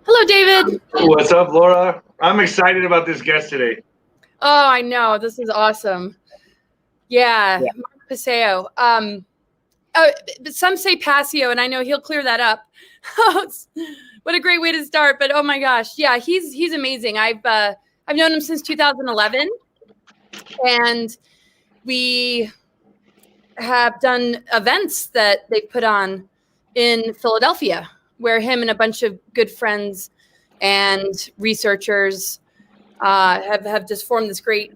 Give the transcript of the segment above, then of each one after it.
Hello, David. What's up, Laura? I'm excited about this guest today. Oh, I know. This is awesome. Yeah. Mark Passio. Some say Passio, and I know he'll clear that up. What a great way to start. But oh my gosh. Yeah, he's amazing. I've known him since 2011, and we have done events that they put on in Philadelphia, where him and a bunch of good friends and researchers have just formed this great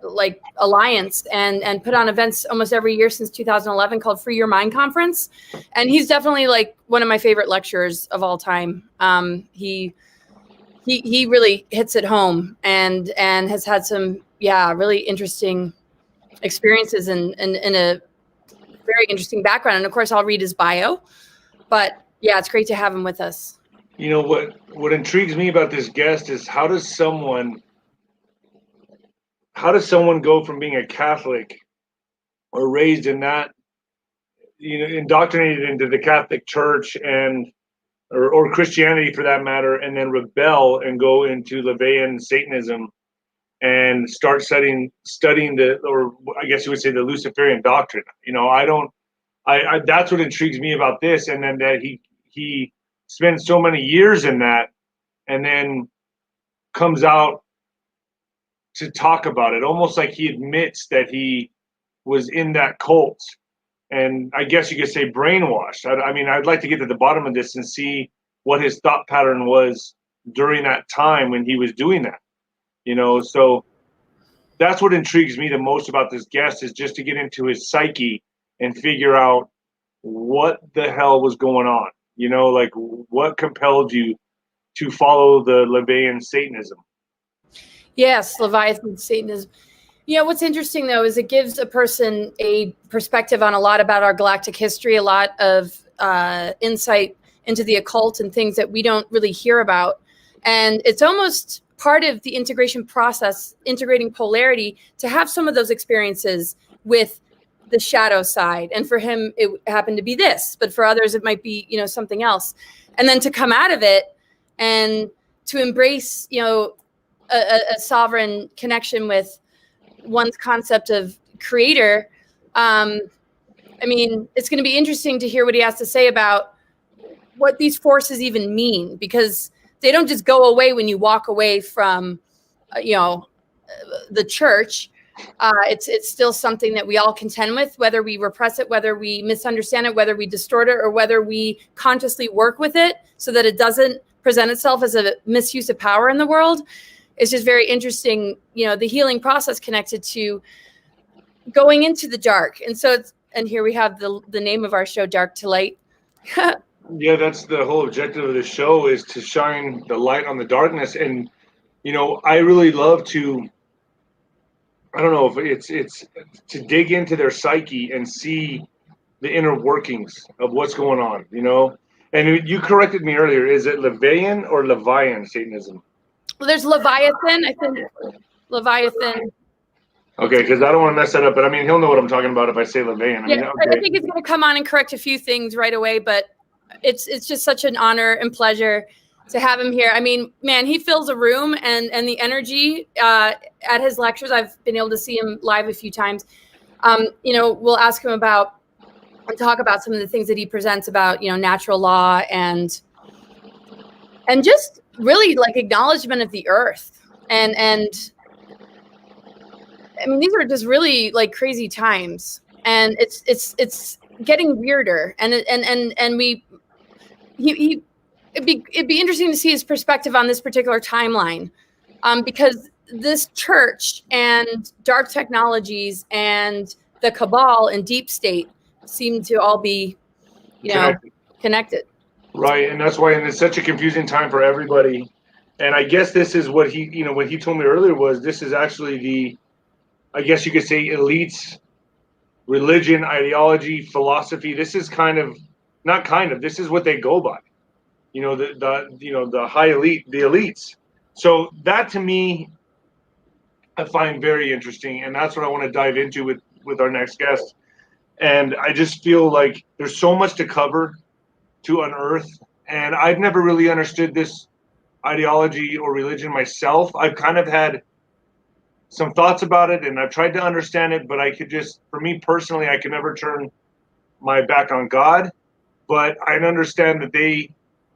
like alliance and put on events almost every year since 2011 called Free Your Mind Conference. And he's definitely like one of my favorite lecturers of all time. He really hits it home and has had some, really interesting experiences and a very interesting background. And of course, I'll read his bio. But yeah, it's great to have him with us. You know, what intrigues me about this guest is how does someone go from being a Catholic or raised in that, indoctrinated into the Catholic Church or Christianity for that matter, and then rebel and go into LaVeyan Satanism and start studying or I guess you would say the Luciferian doctrine. That's what intrigues me about this, and then that he spends so many years in that, and then comes out to talk about it, almost like he admits that he was in that cult, and I guess you could say brainwashed. I mean, I'd like to get to the bottom of this and see what his thought pattern was during that time when he was doing that. So that's what intrigues me the most about this guest, is just to get into his psyche and figure out what the hell was going on. Like what compelled you to follow the LaVeyan Satanism? Yes, Leviathan Satanism. What's interesting though is it gives a person a perspective on a lot about our galactic history, a lot of insight into the occult and things that we don't really hear about. And it's almost part of the integration process, integrating polarity, to have some of those experiences with the shadow side. And for him, it happened to be this, but for others, it might be, something else. And then to come out of it and to embrace, a sovereign connection with one's concept of creator. It's going to be interesting to hear what he has to say about what these forces even mean, because they don't just go away when you walk away from, the church. It's still something that we all contend with, whether we repress it, whether we misunderstand it, whether we distort it, or whether we consciously work with it so that it doesn't present itself as a misuse of power in the world. It's just very interesting, the healing process connected to going into the dark. And so and here we have the name of our show, Dark to Light. Yeah, that's the whole objective of the show, is to shine the light on the darkness. And, I really love to, I don't know if it's to dig into their psyche and see the inner workings of what's going on, And you corrected me earlier. Is it LaVeyan or LaVeyan Satanism? Well, there's Leviathan. I think Leviathan. Okay, because I don't want to mess that up, but I mean, he'll know what I'm talking about if I say LaVeyan. I think he's going to come on and correct a few things right away, but it's just such an honor and pleasure to have him here. I mean, man, he fills a room, and the energy at his lectures. I've been able to see him live a few times. We'll ask him about and talk about some of the things that he presents about, natural law and just really like acknowledgement of the earth. And I mean, these are just really like crazy times, and it's getting weirder. And it'd be interesting to see his perspective on this particular timeline, because this church and dark technologies and the cabal and deep state seem to all be, connected. Right, and that's why, and it's such a confusing time for everybody. And I guess this is what what he told me earlier was this is actually I guess you could say, elites, religion, ideology, philosophy. This is this is what they go by. The high elite, the elites. So that to me, I find very interesting, and that's what I want to dive into with our next guest. And I just feel like there's so much to cover, to unearth, and I've never really understood this ideology or religion myself. I've kind of had some thoughts about it, and I've tried to understand it, but for me personally, I can never turn my back on God. But I understand that they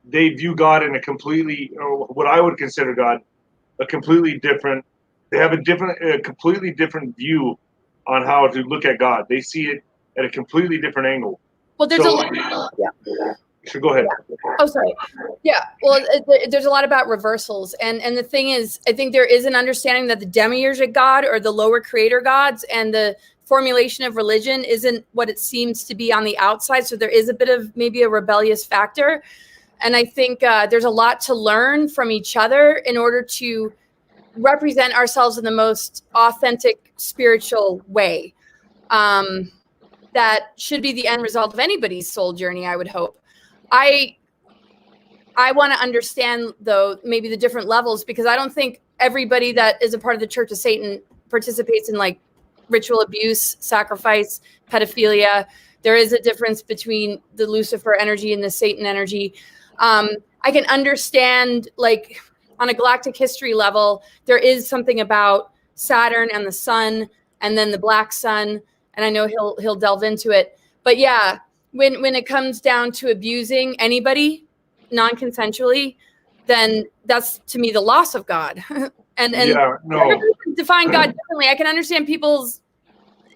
view God in a completely, or what I would consider God, a completely different. They have a completely different view on how to look at God. They see it at a completely different angle. Well, there's So go ahead. Oh, sorry. Yeah. Well, there's a lot about reversals. And the thing is, I think there is an understanding that the demiurgic God or the lower creator gods and the formulation of religion isn't what it seems to be on the outside. So there is a bit of maybe a rebellious factor. And I think there's a lot to learn from each other in order to represent ourselves in the most authentic spiritual way. That should be the end result of anybody's soul journey, I would hope. I want to understand, though, maybe the different levels, because I don't think everybody that is a part of the Church of Satan participates in like ritual abuse, sacrifice, pedophilia. There is a difference between the Lucifer energy and the Satan energy. I can understand, like, on a galactic history level, there is something about Saturn and the sun, and then the black sun, and I know he'll delve into it. But yeah, when it comes down to abusing anybody non-consensually, then that's to me the loss of God. and yeah, no. Define God differently. I can understand people's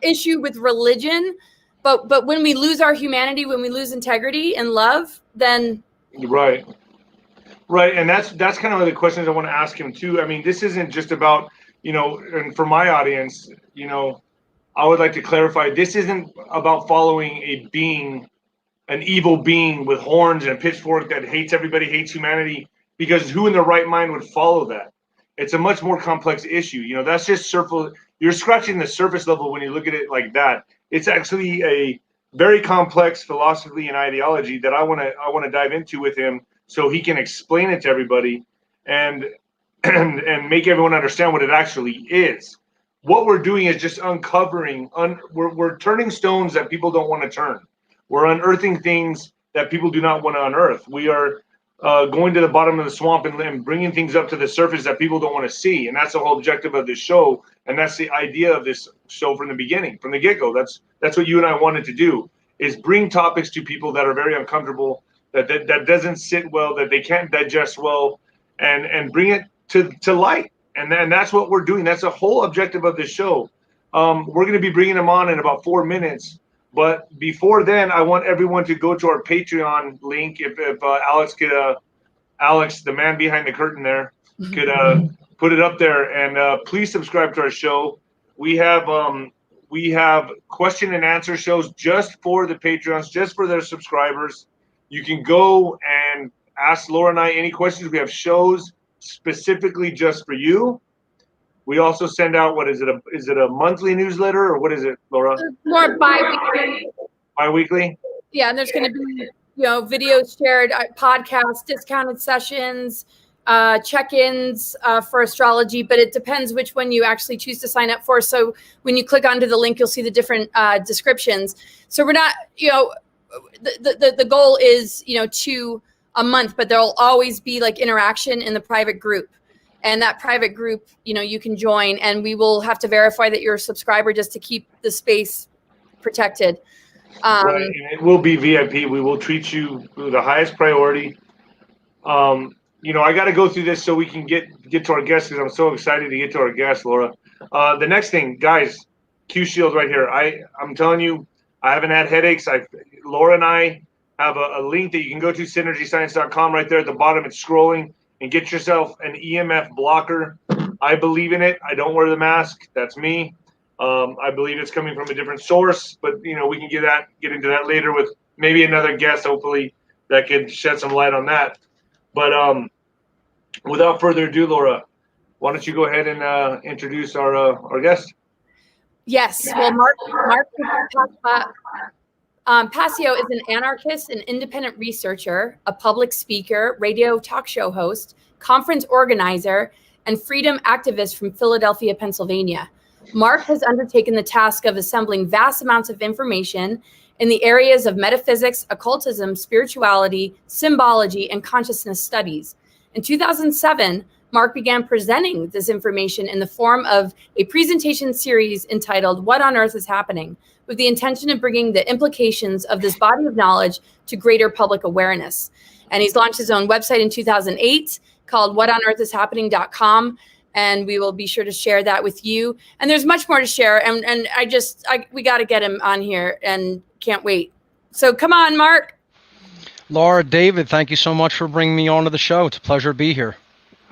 issue with religion, but when we lose our humanity, when we lose integrity and love, then right, and that's kind of the questions I want to ask him too. I mean, this isn't just about, and for my audience, I would like to clarify, this isn't about following an evil being with horns and a pitchfork that hates everybody, hates humanity, because who in their right mind would follow that? It's a much more complex issue. That's just surface. You're scratching the surface level when you look at it like that. It's actually a very complex philosophy and ideology that I want to dive into with him, so he can explain it to everybody and make everyone understand what it actually is. What we're doing is just uncovering. We're turning stones that people don't want to turn. We're unearthing things that people do not want to unearth. We are going to the bottom of the swamp and bringing things up to the surface that people don't want to see. And that's the whole objective of this show. And that's the idea of this show from the beginning, from the get-go. That's what you and I wanted to do, is bring topics to people that are very uncomfortable, that doesn't sit well, that they can't digest well, and bring it to light. And that's what we're doing. That's the whole objective of this show. We're going to be bringing them on in about 4 minutes. But before then, I want everyone to go to our Patreon link. If Alex, the man behind the curtain there, could put it up there, and please subscribe to our show. We have question and answer shows just for the Patreons, just for their subscribers. You can go and ask Laura and I any questions. We have shows specifically just for you. We also send out, is it a monthly newsletter, or what is it, Laura? More bi-weekly. Bi-weekly? Yeah, and there's going to be, videos shared, podcasts, discounted sessions, check-ins for astrology, but it depends which one you actually choose to sign up for. So when you click onto the link, you'll see the different descriptions. So we're not, the goal is, to a month, but there'll always be like interaction in the private group. And that private group, you can join, and we will have to verify that you're a subscriber just to keep the space protected. Right, and it will be VIP. We will treat you with the highest priority. I got to go through this so we can get to our guests, because I'm so excited to get to our guests, Laura. The next thing, guys, Q Shield right here. I'm telling you, I haven't had headaches. Laura and I have a link that you can go to, synergyscience.com. Right there at the bottom, it's scrolling, and get yourself an EMF blocker. I believe in it. I don't wear the mask. That's me. I believe it's coming from a different source, but we can get into that later with maybe another guest, hopefully, that could shed some light on that. But without further ado, Laura, why don't you go ahead and introduce our guest? Yes. Well, Mark Passio is an anarchist, an independent researcher, a public speaker, radio talk show host, conference organizer, and freedom activist from Philadelphia, Pennsylvania. Mark has undertaken the task of assembling vast amounts of information in the areas of metaphysics, occultism, spirituality, symbology, and consciousness studies. In 2007, Mark began presenting this information in the form of a presentation series entitled What on Earth is Happening?, with the intention of bringing the implications of this body of knowledge to greater public awareness. And he's launched his own website in 2008 called whatonearthishappening.com. And we will be sure to share that with you. And there's much more to share. And we got to get him on here, and can't wait. So come on, Mark. Laura, David, thank you so much for bringing me onto the show. It's a pleasure to be here.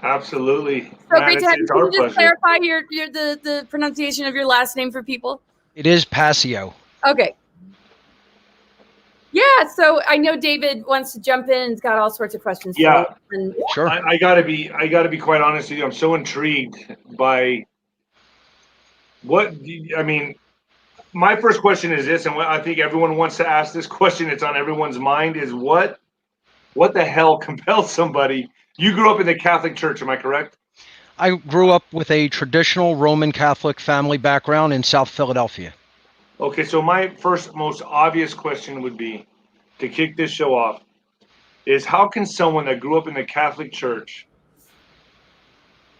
Absolutely. So great to have you. Can you just clarify the pronunciation of your last name for people? It is Passio. Okay. Yeah, so I know David wants to jump in and has got all sorts of questions. Yeah, sure. I gotta be quite honest with you. I'm so intrigued by my first question is this, and I think everyone wants to ask this question. It's on everyone's mind. Is what the hell compels somebody? You grew up in the Catholic Church, am I correct? I grew up with a traditional Roman Catholic family background in South Philadelphia. Okay, so my first most obvious question would be, to kick this show off, is how can someone that grew up in the Catholic Church,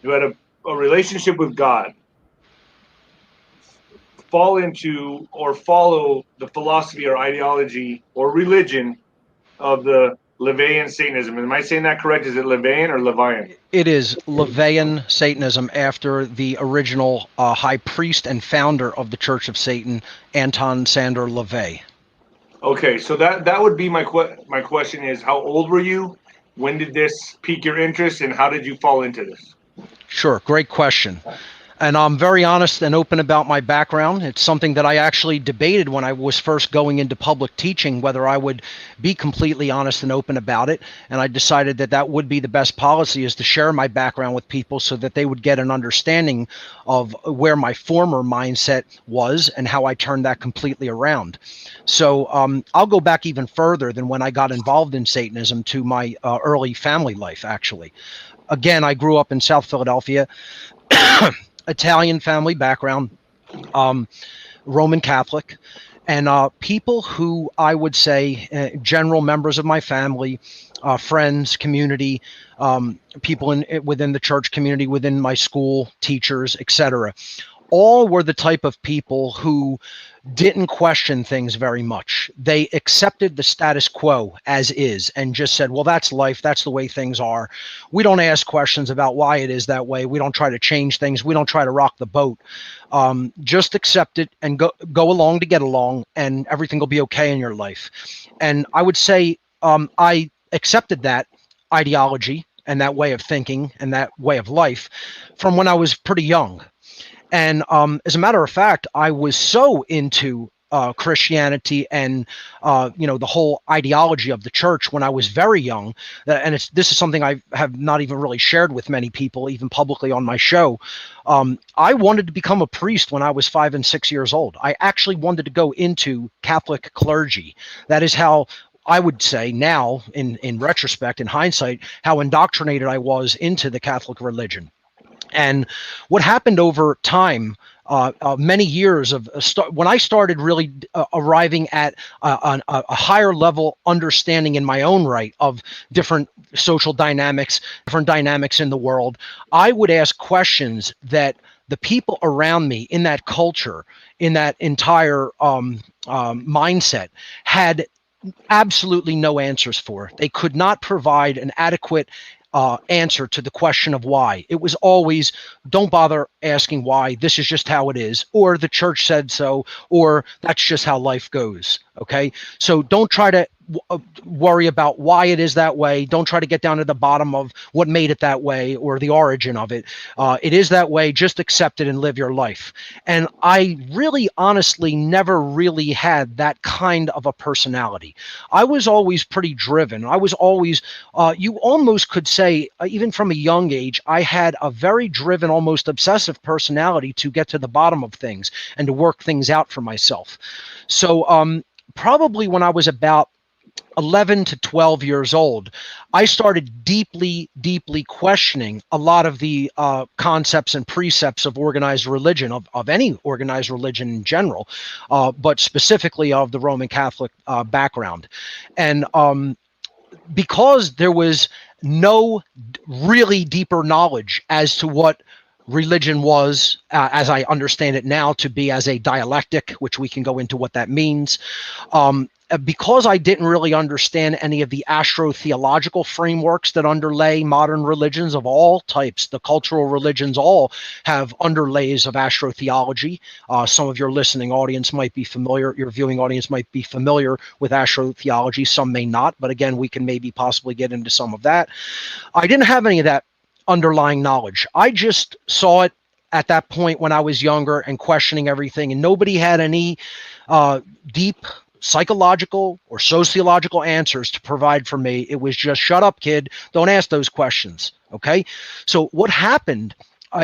who had a relationship with God, fall into or follow the philosophy or ideology or religion of the LaVeyan Satanism? Am I saying that correct? Is it LaVeyan or Levian? It is LaVeyan Satanism, after the original high priest and founder of the Church of Satan, Anton Sander LaVey. Okay, so that would be my question is, how old were you? When did this pique your interest, and how did you fall into this? Sure, great question. And I'm very honest and open about my background. It's something that I actually debated when I was first going into public teaching, whether I would be completely honest and open about it. And I decided that would be the best policy, is to share my background with people so that they would get an understanding of where my former mindset was and how I turned that completely around. So I'll go back even further than when I got involved in Satanism, to my early family life, actually. Again, I grew up in South Philadelphia. Italian family background, Roman Catholic, and people who I would say general members of my family, friends, community, people within the church community, within my school, teachers, etc. All were the type of people who didn't question things very much. They accepted the status quo as is and just said, well, that's life. That's the way things are. We don't ask questions about why it is that way. We don't try to change things. We don't try to rock the boat. Just accept it and go along to get along, and everything will be okay in your life. And I would say I accepted that ideology and that way of thinking and that way of life from when I was pretty young. And as a matter of fact, I was so into Christianity and the whole ideology of the church when I was very young, and this is something I have not even really shared with many people, even publicly on my show. I wanted to become a priest when I was 5 and 6 years old. I actually wanted to go into Catholic clergy. That is how I would say now, in retrospect, in hindsight, how indoctrinated I was into the Catholic religion. And what happened over time, many years of when I started really arriving at a higher level understanding in my own right of different social dynamics, different dynamics in the world. I would ask questions that the people around me in that culture, in that entire mindset, had absolutely no answers for. They could not provide an adequate answer to the question of why. It was always, don't bother asking why. This is just how it is, or the church said so, or that's just how life goes. Okay, so don't try to worry about why it is that way. Don't try to get down to the bottom of what made it that way or the origin of it. It is that way. Just accept it and live your life. And I really, honestly, never really had that kind of a personality. I was always pretty driven. I was always, you almost could say, even from a young age, I had a very driven, almost obsessive personality to get to the bottom of things and to work things out for myself. So probably when I was about 11 to 12 years old, I started deeply questioning a lot of the concepts and precepts of organized religion, of any organized religion in general, but specifically of the Roman Catholic background. And because there was no really deeper knowledge as to what religion was, as I understand it now, to be as a dialectic, which we can go into what that means. Because I didn't really understand any of the astro-theological frameworks that underlay modern religions of all types, the cultural religions all have underlays of astrotheology. Some of your listening audience might be familiar, your viewing audience might be familiar with astrotheology, some may not, but again, we can maybe possibly get into some of that. I didn't have any of that underlying knowledge. I just saw it at that point when I was younger and questioning everything, and nobody had any deep psychological or sociological answers to provide for me. It was just, shut up, kid. Don't ask those questions. Okay. So what happened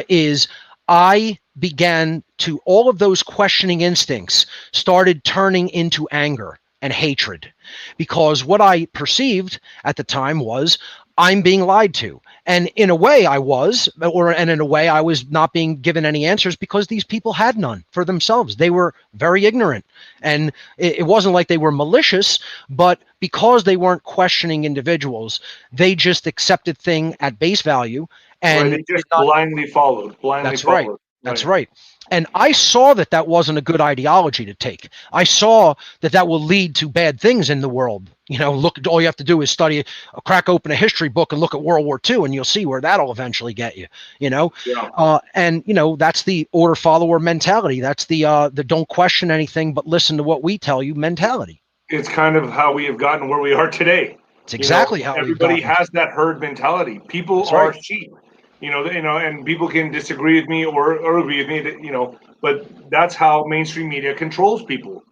is I began to, all of those questioning instincts started turning into anger and hatred, because what I perceived at the time was I'm being lied to. And in a way I was, and in a way I was not being given any answers because these people had none for themselves. They were very ignorant, and it wasn't like they were malicious, but because they weren't questioning individuals, they just accepted thing at base value. And they just blindly followed. That's right. That's right. And I saw that that wasn't a good ideology to take. I saw that that will lead to bad things in the world. You know, look, all you have to do is study, crack open a history book and look at World War II, and you'll see where that'll eventually get you, you know? Yeah. And, you know, that's the order follower mentality. That's the don't question anything, but listen to what we tell you mentality. It's kind of how we have gotten where we are today. It's exactly how everybody has that herd mentality. People That's are right. sheep. You know, and people can disagree with me or agree with me that, you know, but that's how mainstream media controls people.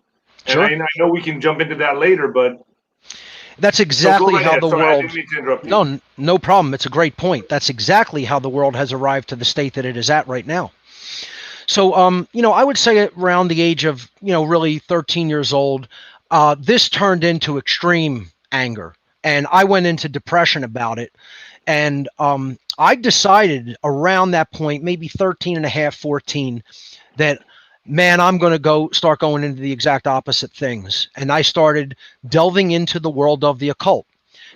Sure. And I know we can jump into that later, but that's exactly how the world. I didn't mean to interrupt you. No, no problem. It's a great point. That's exactly how the world has arrived to the state that it is at right now. So, you know, I would say around the age of, you know, really 13 years old, this turned into extreme anger, and I went into depression about it. And I decided around that point, maybe 13 and a half, 14, that, man, I'm going to start going into the exact opposite things. And I started delving into the world of the occult.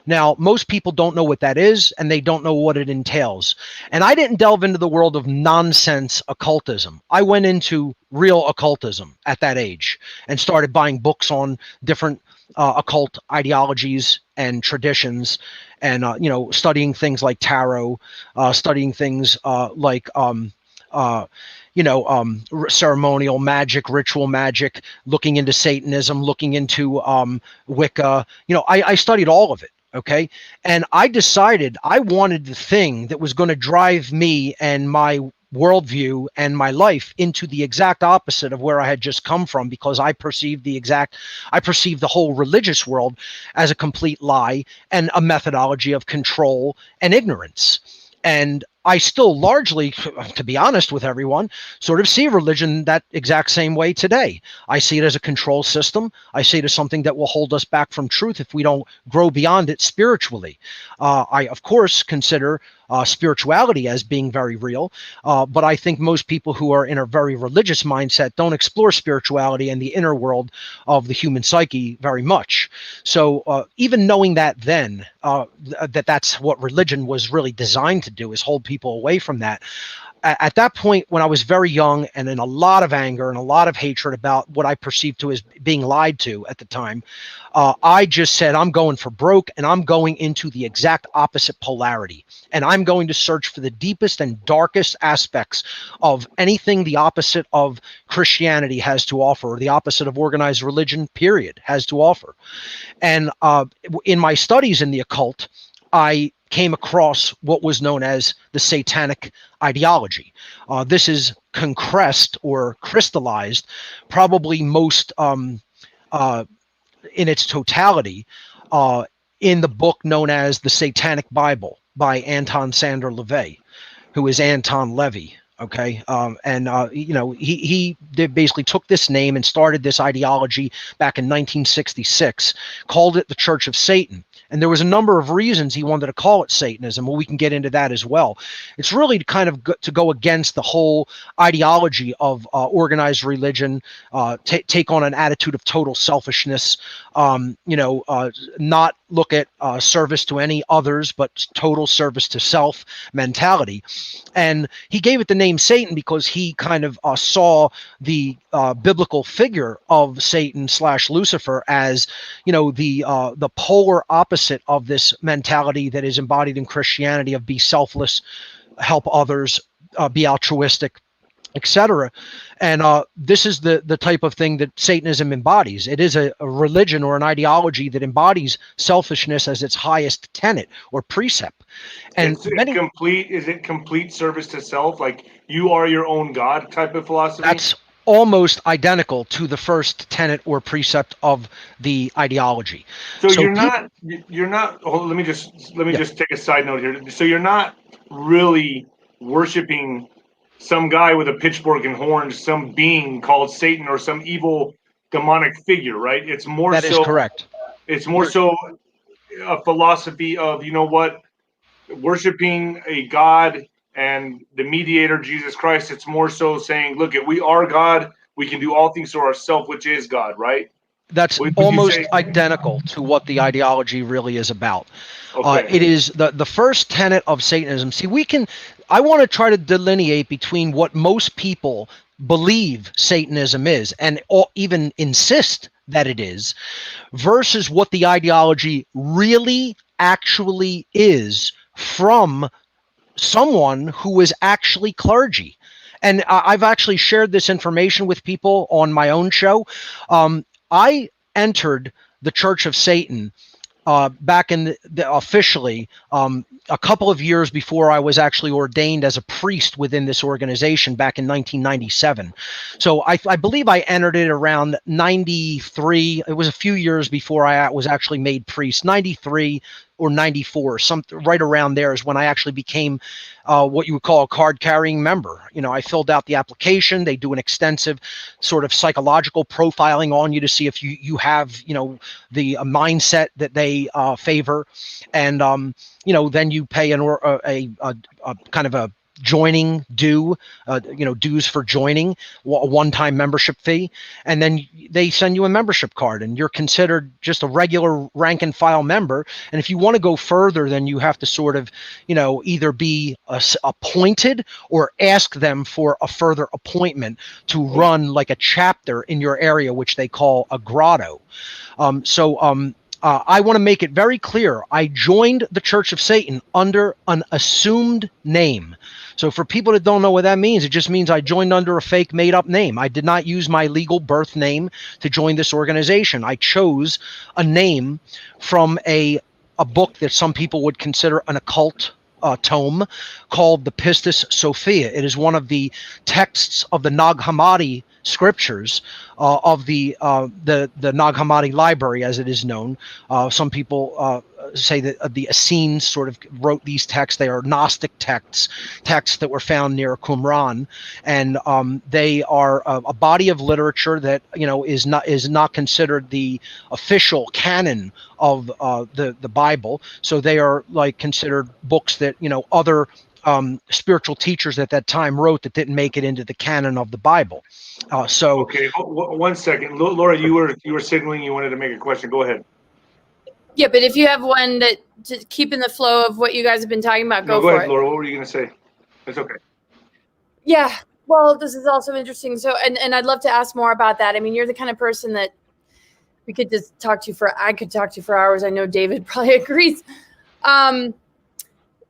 Now, most people don't know what that is, and they don't know what it entails. And I didn't delve into the world of nonsense occultism. I went into real occultism at that age and started buying books on different occult ideologies and traditions, and you know, studying things like tarot, studying things like you know, ceremonial magic, ritual magic, looking into Satanism, looking into Wicca. You know, I studied all of it. Okay. And I decided I wanted the thing that was going to drive me and my worldview and my life into the exact opposite of where I had just come from, because I perceived the whole religious world as a complete lie and a methodology of control and ignorance. And I still largely, to be honest with everyone, sort of see religion that exact same way today. I see it as a control system. I see it as something that will hold us back from truth if we don't grow beyond it spiritually. I, of course, consider spirituality as being very real, but I think most people who are in a very religious mindset don't explore spirituality and the inner world of the human psyche very much. So even knowing that then, that's what religion was really designed to do, is hold people away from that. At that point, when I was very young and in a lot of anger and a lot of hatred about what I perceived to as being lied to at the time, I just said, I'm going for broke, and I'm going into the exact opposite polarity. And I'm going to search for the deepest and darkest aspects of anything the opposite of Christianity has to offer, or the opposite of organized religion, period, has to offer. And in my studies in the occult, I came across what was known as the satanic ideology. This is concressed or crystallized, probably most in its totality, in the book known as the Satanic Bible by Anton Sander LaVey, who is Anton Levy. Okay. He basically took this name and started this ideology back in 1966, called it the Church of Satan. And there was a number of reasons he wanted to call it Satanism. Well, we can get into that as well. It's really kind of to go against the whole ideology of organized religion, take on an attitude of total selfishness, not look at service to any others, but total service to self mentality. And he gave it the name Satan because he kind of saw the biblical figure of Satan / Lucifer as, the polar opposite of this mentality that is embodied in Christianity of be selfless, help others, be altruistic, etc. And this is the type of thing that Satanism embodies. It is a religion or an ideology that embodies selfishness as its highest tenet or precept. And is it complete service to self, like you are your own God type of philosophy? That's almost identical to the first tenet or precept of the ideology. So you're not. Let me just take a side note here. So you're not really worshiping some guy with a pitchfork and horns, some being called Satan or some evil demonic figure, right? It's more that is correct. It's more so a philosophy of, worshiping a God and the mediator, Jesus Christ. It's more so saying, look, we are God. We can do all things through ourselves, which is God, right? That's almost identical to what the ideology really is about. Okay. It is the first tenet of Satanism. See, I want to try to delineate between what most people believe Satanism is and even insist that it is, versus what the ideology really actually is from someone who is actually clergy. And I've actually shared this information with people on my own show. I entered the Church of Satan back in officially a couple of years before I was actually ordained as a priest within this organization back in 1997. So I believe I entered it around 93. It was a few years before I was actually made priest. 93 or 94, something right around there is when I actually became what you would call a card-carrying member. I filled out the application. They do an extensive sort of psychological profiling on you to see if you have, the mindset that they favor, and then you pay a kind of a joining due, dues for joining, a one-time membership fee, and then they send you a membership card, and you're considered just a regular rank and file member. And if you want to go further, then you have to sort of, either be appointed or ask them for a further appointment to run like a chapter in your area, which they call a grotto. I want to make it very clear. I joined the Church of Satan under an assumed name. So for people that don't know what that means, it just means I joined under a fake made-up name. I did not use my legal birth name to join this organization. I chose a name from a book that some people would consider an occult tome called the Pistis Sophia. It is one of the texts of the Nag Hammadi scriptures of the Nag Hammadi library, as it is known. Some people say that the Essenes sort of wrote these texts. They are Gnostic texts that were found near Qumran, and they are a body of literature that is not considered the official canon of the Bible. So they are like considered books that other spiritual teachers at that time wrote that didn't make it into the canon of the Bible. Okay, 1 second, Laura, you were signaling you wanted to make a question. Go ahead. Yeah, but if you have one that to keep in the flow of what you guys have been talking about, go for ahead, it. Laura. What were you going to say? It's okay. Yeah, well, this is also interesting. So, and I'd love to ask more about that. I mean, you're the kind of person that we could just I could talk to you for hours. I know David probably agrees.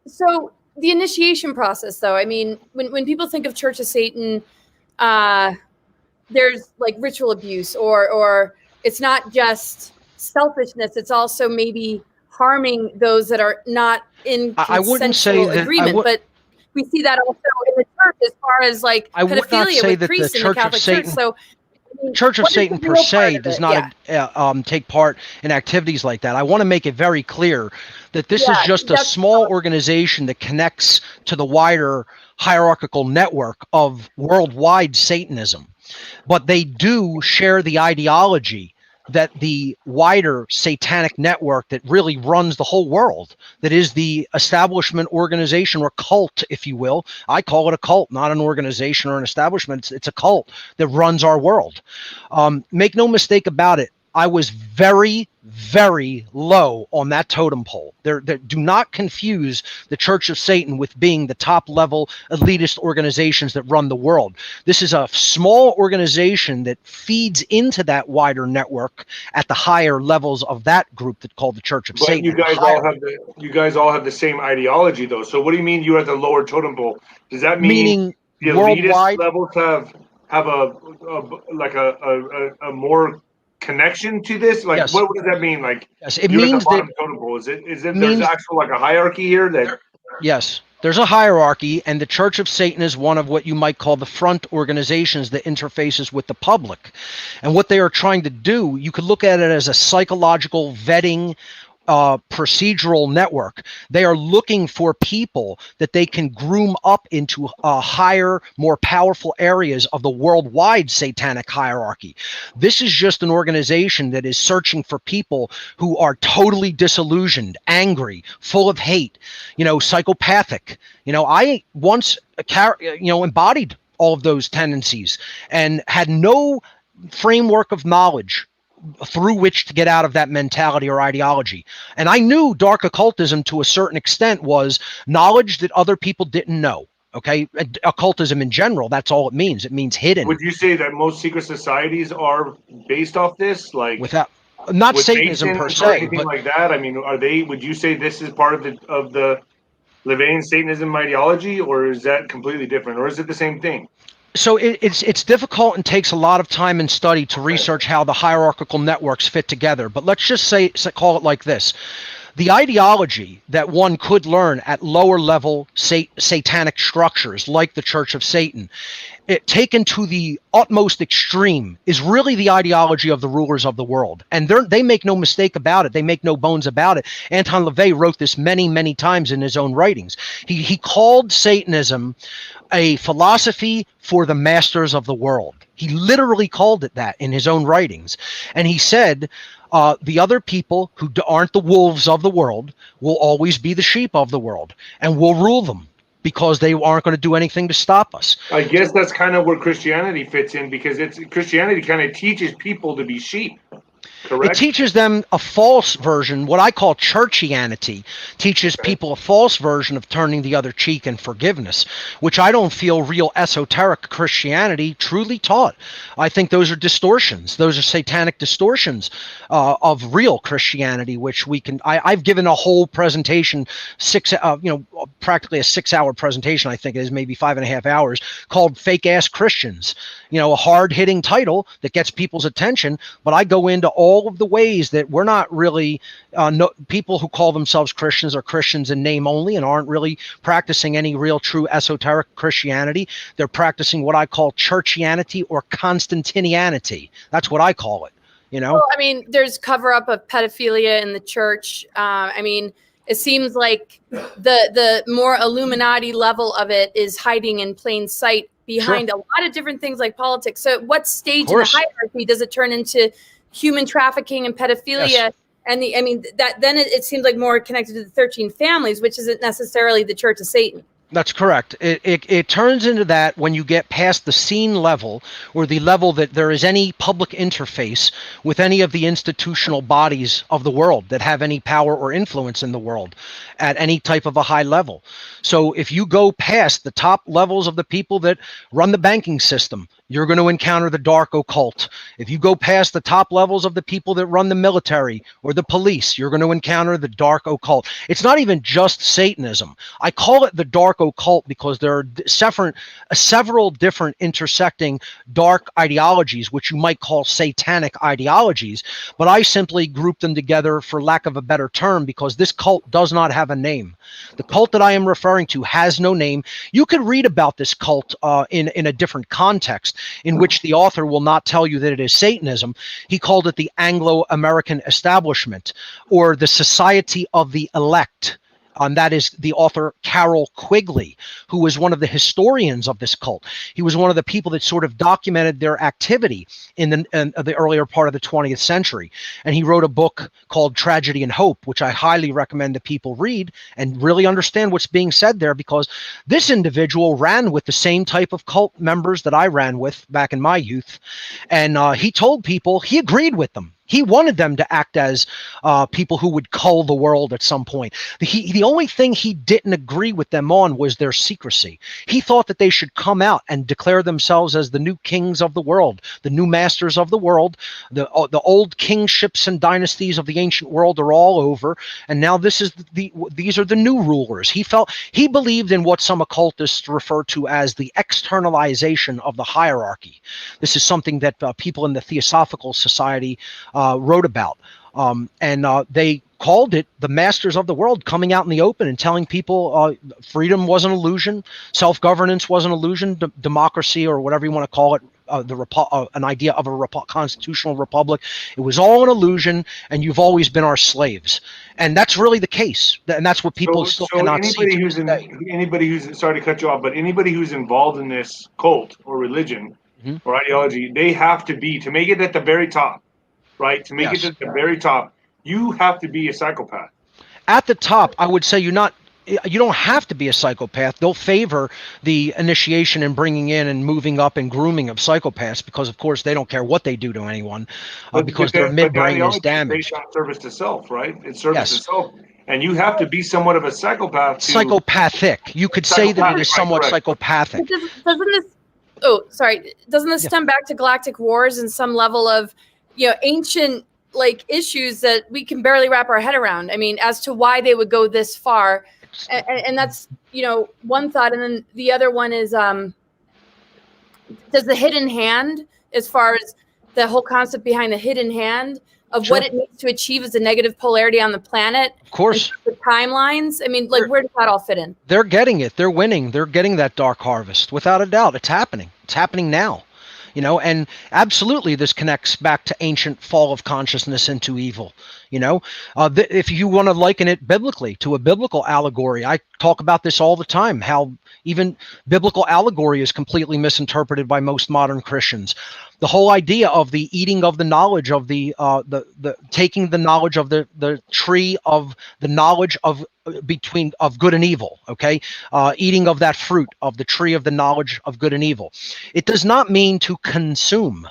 So the initiation process, though, I mean, when people think of Church of Satan, there's like ritual abuse, or it's not just selfishness. It's also maybe harming those that are not in consensual agreement. But we see that also in the church as far as like pedophilia with priests in the Catholic Church. So Church of Satan per se does not take part in activities like that. I want to make it very clear that this is just a small organization that connects to the wider hierarchical network of worldwide Satanism. But they do share the ideology that the wider satanic network that really runs the whole world, that is the establishment organization or cult, if you will. I call it a cult, not an organization or an establishment. It's a cult that runs our world. Make no mistake about it. I was very, very low on that totem pole. Do not confuse the Church of Satan with being the top level elitist organizations that run the world. This is a small organization that feeds into that wider network at the higher levels of that group that's called the Church of Satan. You guys all have the same ideology, though. So what do you mean you're at the lower totem pole? Does that mean the elitist levels have a more connection to this? Like, yes. What does that mean? Like, yes, it means that there's actual like a hierarchy here that. Yes, there's a hierarchy, and the Church of Satan is one of what you might call the front organizations that interfaces with the public. And what they are trying to do, you could look at it as a psychological vetting procedural network. They are looking for people that they can groom up into higher, more powerful areas of the worldwide satanic hierarchy. This is just an organization that is searching for people who are totally disillusioned, angry, full of hate, psychopathic. I once, embodied all of those tendencies and had no framework of knowledge through which to get out of that mentality or ideology. And I knew dark occultism to a certain extent was knowledge that other people didn't know. Okay. Occultism in general, that's all it means. It means hidden. Would you say that most secret societies are based off this? Like not Satanism per se, anything like that? I mean, would you say this is part of the Levian Satanism ideology, or is that completely different, or is it the same thing? So it's difficult and takes a lot of time and study to research how the hierarchical networks fit together. But let's just call it like this. The ideology that one could learn at lower level satanic structures like the Church of Satan, taken to the utmost extreme, is really the ideology of the rulers of the world. And they make no mistake about it. They make no bones about it. Anton LaVey wrote this many, many times in his own writings. He called Satanism a philosophy for the masters of the world. He literally called it that in his own writings. And he said, the other people who aren't the wolves of the world will always be the sheep of the world, and we'll rule them because they aren't going to do anything to stop us. I guess that's kind of where Christianity fits in, because Christianity kind of teaches people to be sheep. Correct? It teaches them a false version. What I call churchianity teaches people a false version of turning the other cheek and forgiveness, which I don't feel real esoteric Christianity truly taught. I think those are distortions. Those are satanic distortions of real Christianity, which I've given a whole presentation, practically a 6-hour presentation. I think it is maybe 5.5 hours, called Fake Ass Christians. A hard hitting title that gets people's attention, but I go into all of the ways that we're not really people who call themselves Christians are Christians in name only and aren't really practicing any real true esoteric Christianity. They're practicing what I call churchianity or Constantinianity. That's what I call it. you know? Well, I mean, there's cover up of pedophilia in the church. I mean, it seems like the more Illuminati level of it is hiding in plain sight behind a lot of different things like politics. So, what stage in the hierarchy does it turn into human trafficking and pedophilia? Yes. And I mean, that then it seems like more connected to the 13 families, which isn't necessarily the Church of Satan. That's correct. It turns into that when you get past the scene level, or the level that there is any public interface with any of the institutional bodies of the world that have any power or influence in the world at any type of a high level. So if you go past the top levels of the people that run the banking system, you're going to encounter the dark occult. If you go past the top levels of the people that run the military or the police, you're going to encounter the dark occult. It's not even just Satanism. I call it the dark occult because there are several different intersecting dark ideologies, which you might call satanic ideologies, but I simply group them together for lack of a better term because this cult does not have a name. The cult that I am referring to has no name. You could read about this cult in a different context, in which the author will not tell you that it is Satanism. He called it the Anglo-American Establishment, or the Society of the Elect. That is the author Carol Quigley, who was one of the historians of this cult. He was one of the people that sort of documented their activity in the earlier part of the 20th century. And he wrote a book called Tragedy and Hope, which I highly recommend that people read and really understand what's being said there, because this individual ran with the same type of cult members that I ran with back in my youth. And he told people he agreed with them. He wanted them to act as people who would cull the world at some point. The only thing he didn't agree with them on was their secrecy. He thought that they should come out and declare themselves as the new kings of the world, the new masters of the world. The old kingships and dynasties of the ancient world are all over, and now these are the new rulers. He believed in what some occultists refer to as the externalization of the hierarchy. This is something that people in the Theosophical Society wrote about. And they called it the masters of the world coming out in the open and telling people freedom was an illusion, self-governance was an illusion, democracy, or whatever you want to call it, an idea of a constitutional republic. It was all an illusion, and you've always been our slaves. And that's really the case. And that's what people still cannot see. Anybody who's, sorry to cut you off, but anybody who's involved in this cult or religion or ideology, they have to be, to make it at the very top, right? To make it at the very top, you have to be a psychopath. At the top, I would say you don't have to be a psychopath. They'll favor the initiation and bringing in and moving up and grooming of psychopaths because, of course, they don't care what they do to anyone because their midbrain is damaged. Based on service to self, right? It's service to self. And you have to be somewhat of a psychopath. Psychopathic. You could say that it is somewhat psychopathic. Doesn't this stem back to galactic wars and some level of ancient issues that we can barely wrap our head around? I mean, as to why they would go this far, and that's one thought, and then the other one is does the hidden hand, as far as the whole concept behind the hidden hand of what it needs to achieve as a negative polarity on the planet, of course, the timelines. I mean, where does that all fit in? They're getting it. They're winning. They're getting that dark harvest without a doubt. It's happening. It's happening now. And absolutely this connects back to ancient fall of consciousness into evil. If you want to liken it biblically to a biblical allegory, I talk about this all the time, how even biblical allegory is completely misinterpreted by most modern Christians. The whole idea of the eating of the knowledge of the taking the knowledge of the tree of the knowledge of good and evil, eating of that fruit of the tree of the knowledge of good and evil. It does not mean to consume.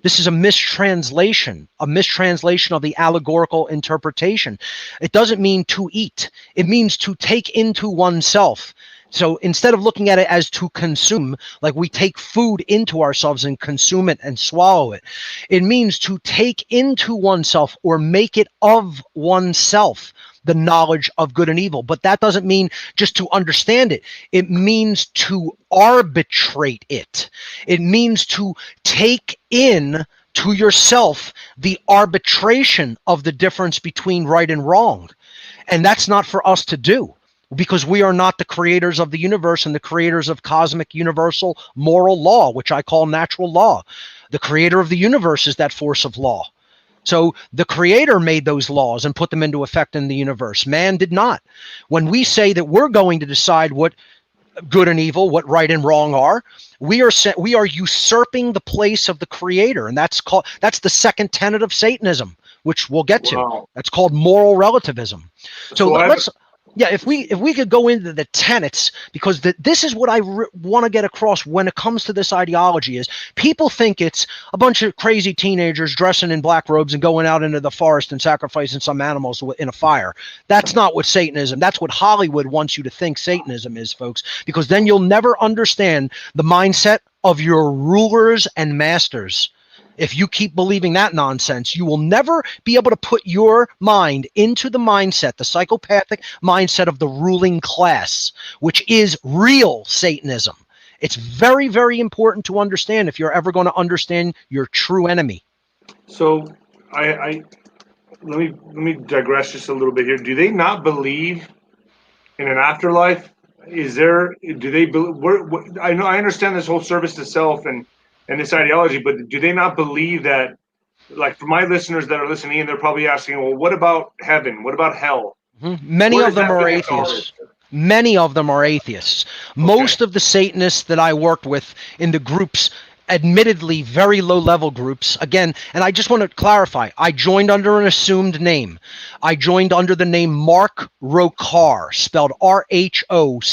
This is a mistranslation of the allegorical interpretation. It doesn't mean to eat. It means to take into oneself. So instead of looking at it as to consume, like we take food into ourselves and consume it and swallow it, it means to take into oneself or make it of oneself the knowledge of good and evil. But that doesn't mean just to understand it. It means to arbitrate it. It means to take in to yourself the arbitration of the difference between right and wrong. And that's not for us to do, because we are not the creators of the universe and the creators of cosmic universal moral law, which I call natural law. The creator of the universe is that force of law. So the creator made those laws and put them into effect in the universe. Man did not. When we say that we're going to decide what good and evil, what right and wrong are, we are usurping the place of the creator. And that's the second tenet of Satanism, which we'll get to. Wow. That's called moral relativism. So So let's if we could go into the tenets, because this is what I want to get across when it comes to this ideology. Is people think it's a bunch of crazy teenagers dressing in black robes and going out into the forest and sacrificing some animals in a fire. That's not what Satanism, that's what Hollywood wants you to think Satanism is, folks, because then you'll never understand the mindset of your rulers and masters. If you keep believing that nonsense, you will never be able to put your mind into the mindset, the psychopathic mindset of the ruling class, which is real Satanism. It's very, very important to understand if you're ever going to understand your true enemy. So let me digress just a little bit here. Do they not believe in an afterlife? Do they believe? I know I understand this whole service to self and this ideology, but do they not believe that? Like, for my listeners that are listening in, they're probably asking, well, what about heaven? What about hell? Many of them are atheists. Many of them are atheists. Most of the Satanists that I worked with in the groups, admittedly very low-level groups, again, and I just want to clarify, I joined under an assumed name. I joined under the name Mark Rochar, spelled Rhochar.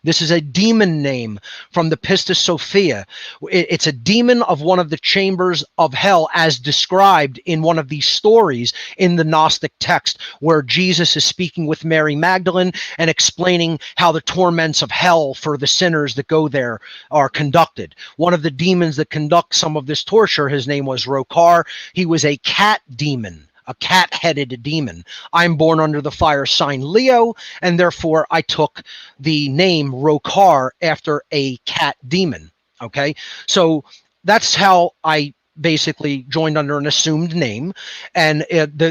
This is a demon name from the Pistis Sophia. It's a demon of one of the chambers of hell, as described in one of these stories in the Gnostic text, where Jesus is speaking with Mary Magdalene and explaining how the torments of hell for the sinners that go there are conducted. One of the demons that conduct some of this torture, his name was Rochar. He was a cat demon, a cat-headed demon. I'm born under the fire sign Leo, and therefore I took the name Rochar after a cat demon. Okay, so that's how I basically joined under an assumed name. And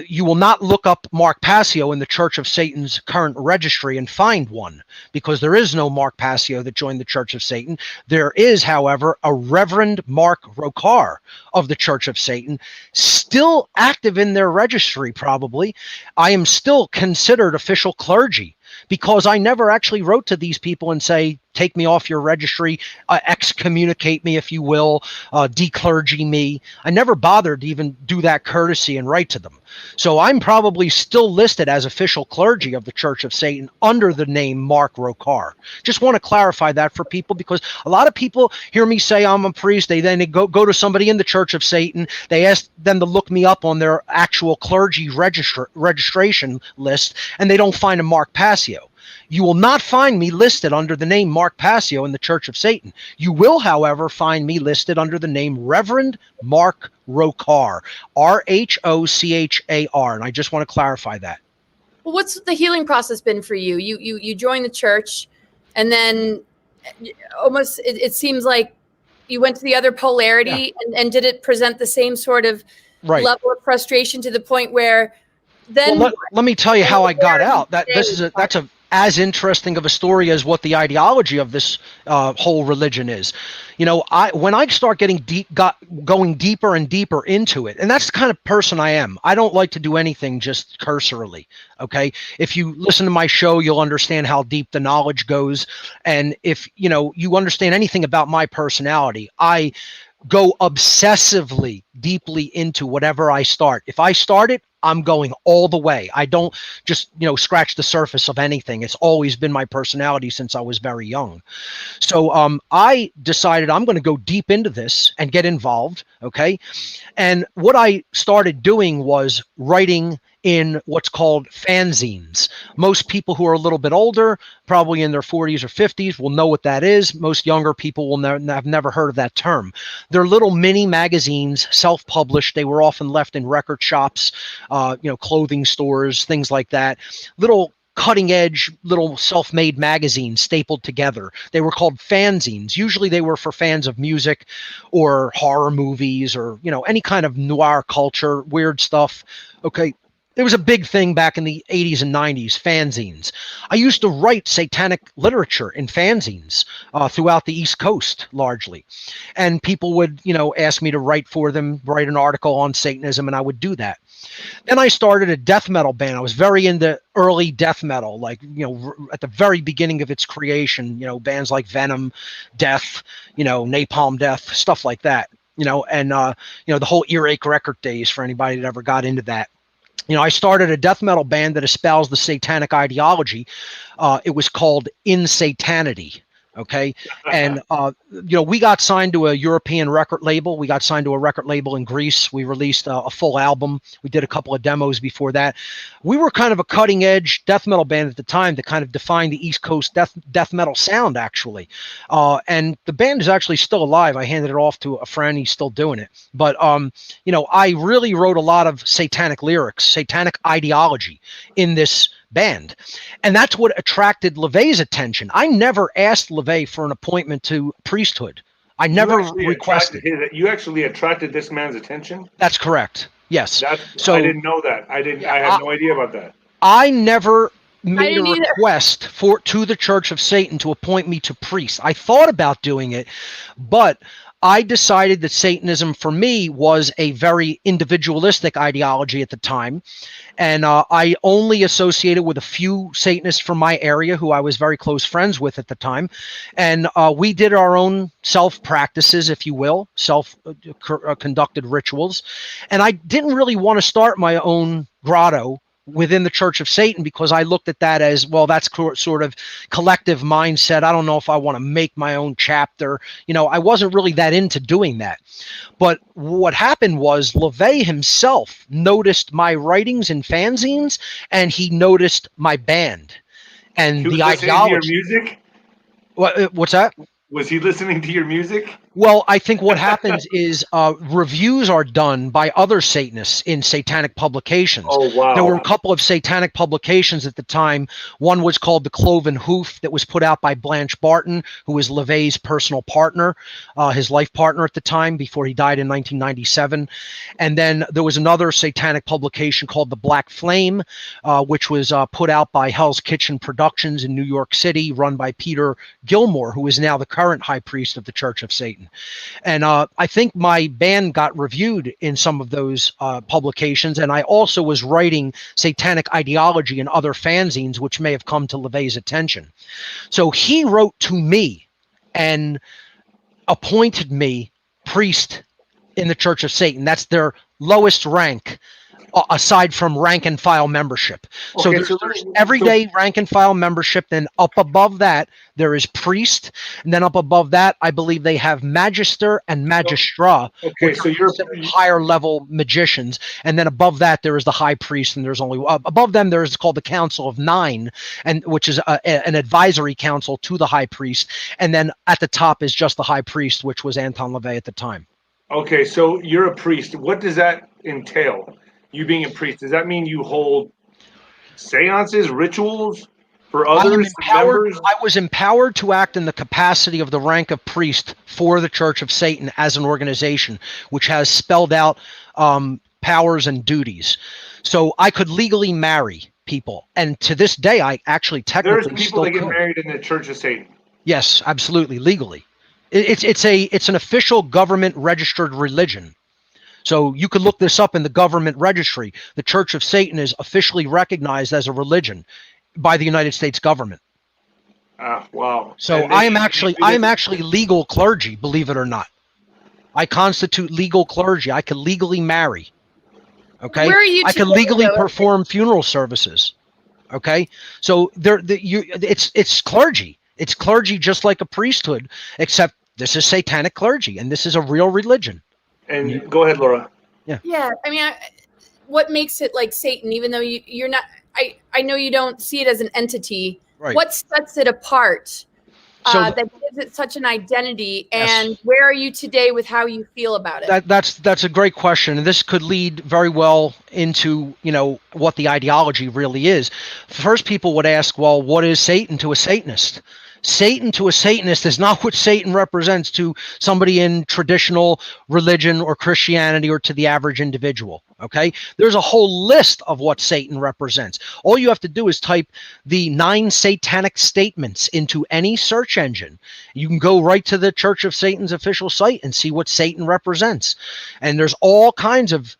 you will not look up Mark Passio in the Church of Satan's current registry and find one, because there is no Mark Passio that joined the Church of Satan. There is, however, a Reverend Mark Rochar of the Church of Satan, still active in their registry, probably. I am still considered official clergy, because I never actually wrote to these people and say, take me off your registry, excommunicate me, if you will, declergy me. I never bothered to even do that courtesy and write to them. So I'm probably still listed as official clergy of the Church of Satan under the name Mark Rochar. Just want to clarify that for people, because a lot of people hear me say I'm a priest. They go to somebody in the Church of Satan. They ask them to look me up on their actual clergy registration list, and they don't find a Mark Passio. You will not find me listed under the name Mark Passio in the Church of Satan. You will, however, find me listed under the name Reverend Mark Rochar, Rhochar. And I just want to clarify that. Well, what's the healing process been for you? You joined the church, and then almost it seems like you went to the other polarity. Yeah. And did it present the same sort of level of frustration to the point where then? Well, let me tell you how I got out. That's as interesting of a story as what the ideology of this whole religion is. You know, when I start going deeper and deeper into it, and that's the kind of person I am. I don't like to do anything just cursorily. Okay, if you listen to my show, you'll understand how deep the knowledge goes, and if you understand anything about my personality, I go obsessively deeply into whatever I start. If I start it, I'm going all the way. I don't just, scratch the surface of anything. It's always been my personality since I was very young. So I decided I'm going to go deep into this and get involved. Okay. And what I started doing was writing in what's called fanzines. Most people who are a little bit older, probably in their 40s or 50s, will know what that is. Most younger people will have never heard of that term. They're little mini magazines, self-published. They were often left in record shops, clothing stores, things like that. Little cutting edge, little self-made magazines stapled together. They were called fanzines. Usually they were for fans of music or horror movies or, any kind of noir culture, weird stuff. Okay. there was a big thing back in the 80s and 90s, fanzines. I used to write satanic literature in fanzines throughout the East Coast largely. And people would, ask me to write for them, write an article on Satanism, and I would do that. Then I started a death metal band. I was very into early death metal, like, at the very beginning of its creation, bands like Venom, Death, Napalm Death, stuff like that, and, the whole Earache record days for anybody that ever got into that. I started a death metal band that espoused the satanic ideology. It was called In Satanity. Okay. And, we got signed to a European record label. We got signed to a record label in Greece. We released a full album. We did a couple of demos before that. We were kind of a cutting edge death metal band at the time that kind of defined the East Coast death metal sound, actually. And the band is actually still alive. I handed it off to a friend. He's still doing it. But, I really wrote a lot of satanic lyrics, satanic ideology in this band. And that's what attracted LaVey's attention. I never asked LaVey for an appointment to priesthood. I never requested. You actually attracted this man's attention? That's correct. Yes. So I didn't know that. I had no idea about that. I never made a request to the Church of Satan to appoint me to priest. I thought about doing it, but I decided that Satanism for me was a very individualistic ideology at the time. And I only associated with a few Satanists from my area who I was very close friends with at the time. And we did our own self-practices, if you will, self-conducted rituals. And I didn't really want to start my own grotto within the Church of Satan because I looked at that as, well, that's sort of collective mindset. I don't know if I want to make my own chapter. I wasn't really that into doing that. But what happened was LaVey himself noticed my writings in fanzines, and he noticed my band and the ideology. Your music? What's that? Was he listening to your music? Well, I think what happens is reviews are done by other Satanists in satanic publications. Oh, wow. There were a couple of satanic publications at the time. One was called The Cloven Hoof that was put out by Blanche Barton, who was LaVey's personal partner, his life partner at the time before he died in 1997. And then there was another satanic publication called The Black Flame, which was put out by Hell's Kitchen Productions in New York City, run by Peter Gilmore, who is now the current high priest of the Church of Satan. And I think my band got reviewed in some of those publications. And I also was writing satanic ideology in other fanzines, which may have come to LaVey's attention. So he wrote to me and appointed me priest in the Church of Satan. That's their lowest rank, aside from rank and file membership. Okay, so there's everyday rank and file membership. Then up above that, there is priest. And then up above that, I believe they have magister and magistra. Okay, so you're higher level magicians. And then above that, there is the high priest. And there's only above them, there is called the Council of Nine, and which is an advisory council to the high priest. And then at the top is just the high priest, which was Anton LaVey at the time. Okay, so you're a priest. What does that entail? You being a priest, does that mean you hold seances, rituals for others? I was empowered to act in the capacity of the rank of priest for the Church of Satan as an organization, which has spelled out powers and duties. So I could legally marry people. And to this day, I actually technically There's people that get married in the Church of Satan. Yes, absolutely, legally. It's an official government registered religion. So you could look this up in the government registry. The Church of Satan is officially recognized as a religion by the United States government. Wow. So I am actually legal clergy, believe it or not. I constitute legal clergy. I can legally marry. Okay. Where are you I can legally perform funeral services. Okay. So it's clergy. It's clergy just like a priesthood, except this is satanic clergy and this is a real religion. And go ahead, Laura. Yeah. I mean, what makes it like Satan, even though you're not, I know you don't see it as an entity. Right. What sets it apart So that gives it such an identity? And where are you today with how you feel about it? That's a great question. And this could lead very well into, what the ideology really is. First, people would ask, well, what is Satan to a Satanist? Satan to a Satanist is not what Satan represents to somebody in traditional religion or Christianity or to the average individual. Okay. There's a whole list of what Satan represents. All you have to do is type the 9 satanic statements into any search engine. You can go right to the Church of Satan's official site and see what Satan represents. And there's all kinds of,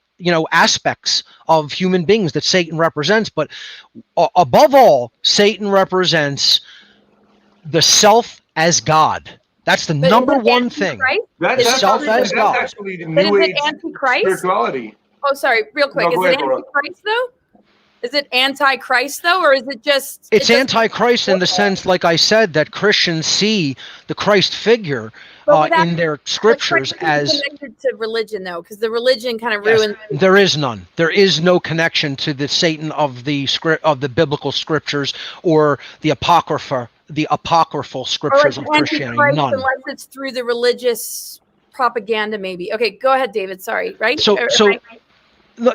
aspects of human beings that Satan represents. But above all, Satan represents the self as God. That's the number one thing. That's self as God. That's actually the New Age spirituality. Oh, sorry, real quick. Is it Antichrist though? Is it Antichrist though, or is it just? It's Antichrist in the sense, like I said, that Christians see the Christ figure in their scriptures as connected to religion, though, because the religion kind of ruins. There is none. There is no connection to the Satan of the biblical scriptures or the apocryphal scriptures of Christianity. None. Unless it's through the religious propaganda, maybe. Okay, go ahead, David. Sorry, right?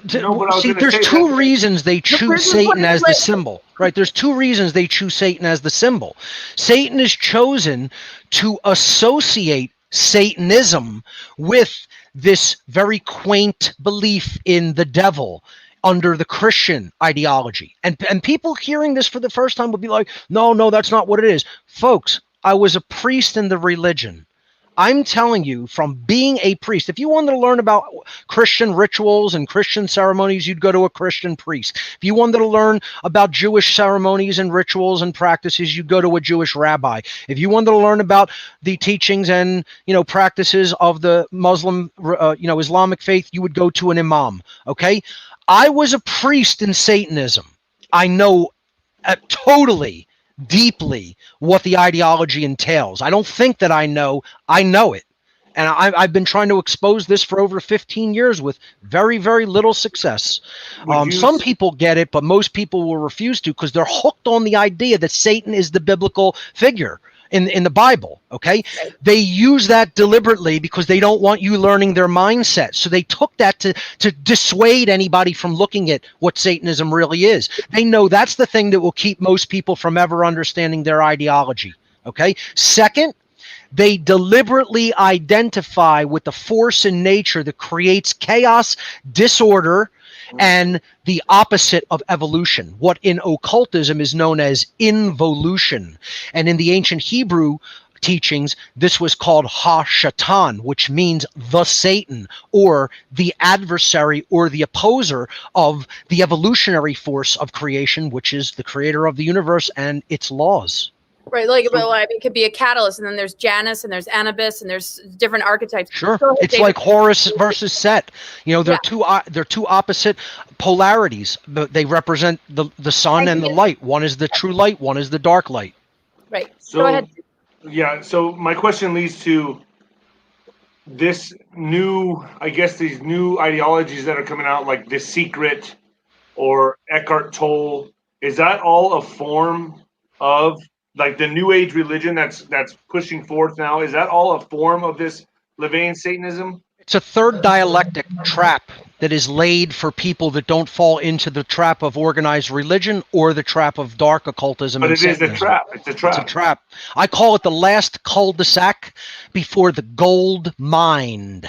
There's two reasons they choose Satan as the symbol, right? There's two reasons they choose Satan as the symbol. Satan is chosen to associate Satanism with this very quaint belief in the devil under the Christian ideology. And people hearing this for the first time would be like, no, that's not what it is. Folks, I was a priest in the religion. I'm telling you, from being a priest, if you wanted to learn about Christian rituals and Christian ceremonies, you'd go to a Christian priest. If you wanted to learn about Jewish ceremonies and rituals and practices, you'd go to a Jewish rabbi. If you wanted to learn about the teachings and, practices of the Muslim, Islamic faith, you would go to an imam. Okay. I was a priest in Satanism. I know totally, deeply what the ideology entails. I don't think that I know it. And I've been trying to expose this for over 15 years with very, very little success. Some people get it, but most people will refuse to because they're hooked on the idea that Satan is the biblical figure in the Bible, okay? They use that deliberately because they don't want you learning their mindset. So they took that to dissuade anybody from looking at what Satanism really is. They know that's the thing that will keep most people from ever understanding their ideology, okay? Second, they deliberately identify with the force in nature that creates chaos, disorder, and the opposite of evolution, what in occultism is known as involution. And in the ancient Hebrew teachings, this was called Ha-Shatan, which means the Satan, or the adversary or the opposer of the evolutionary force of creation, which is the creator of the universe and its laws. Right, it could be a catalyst, and then there's Janus, and there's Anubis, and there's different archetypes. Sure, it's like Horus versus Set. They're two opposite polarities. They represent the sun and the light. One is the true light. One is the dark light. Right. So, go ahead. Yeah. So my question leads to this these new ideologies that are coming out, like The Secret or Eckhart Tolle. Is that all a form of like the New Age religion that's pushing forth now? Is that all a form of this Levian Satanism? It's a third dialectic trap that is laid for people that don't fall into the trap of organized religion or the trap of dark occultism. But it is a trap. It's a trap. It's a trap. I call it the last cul-de-sac before the gold mine.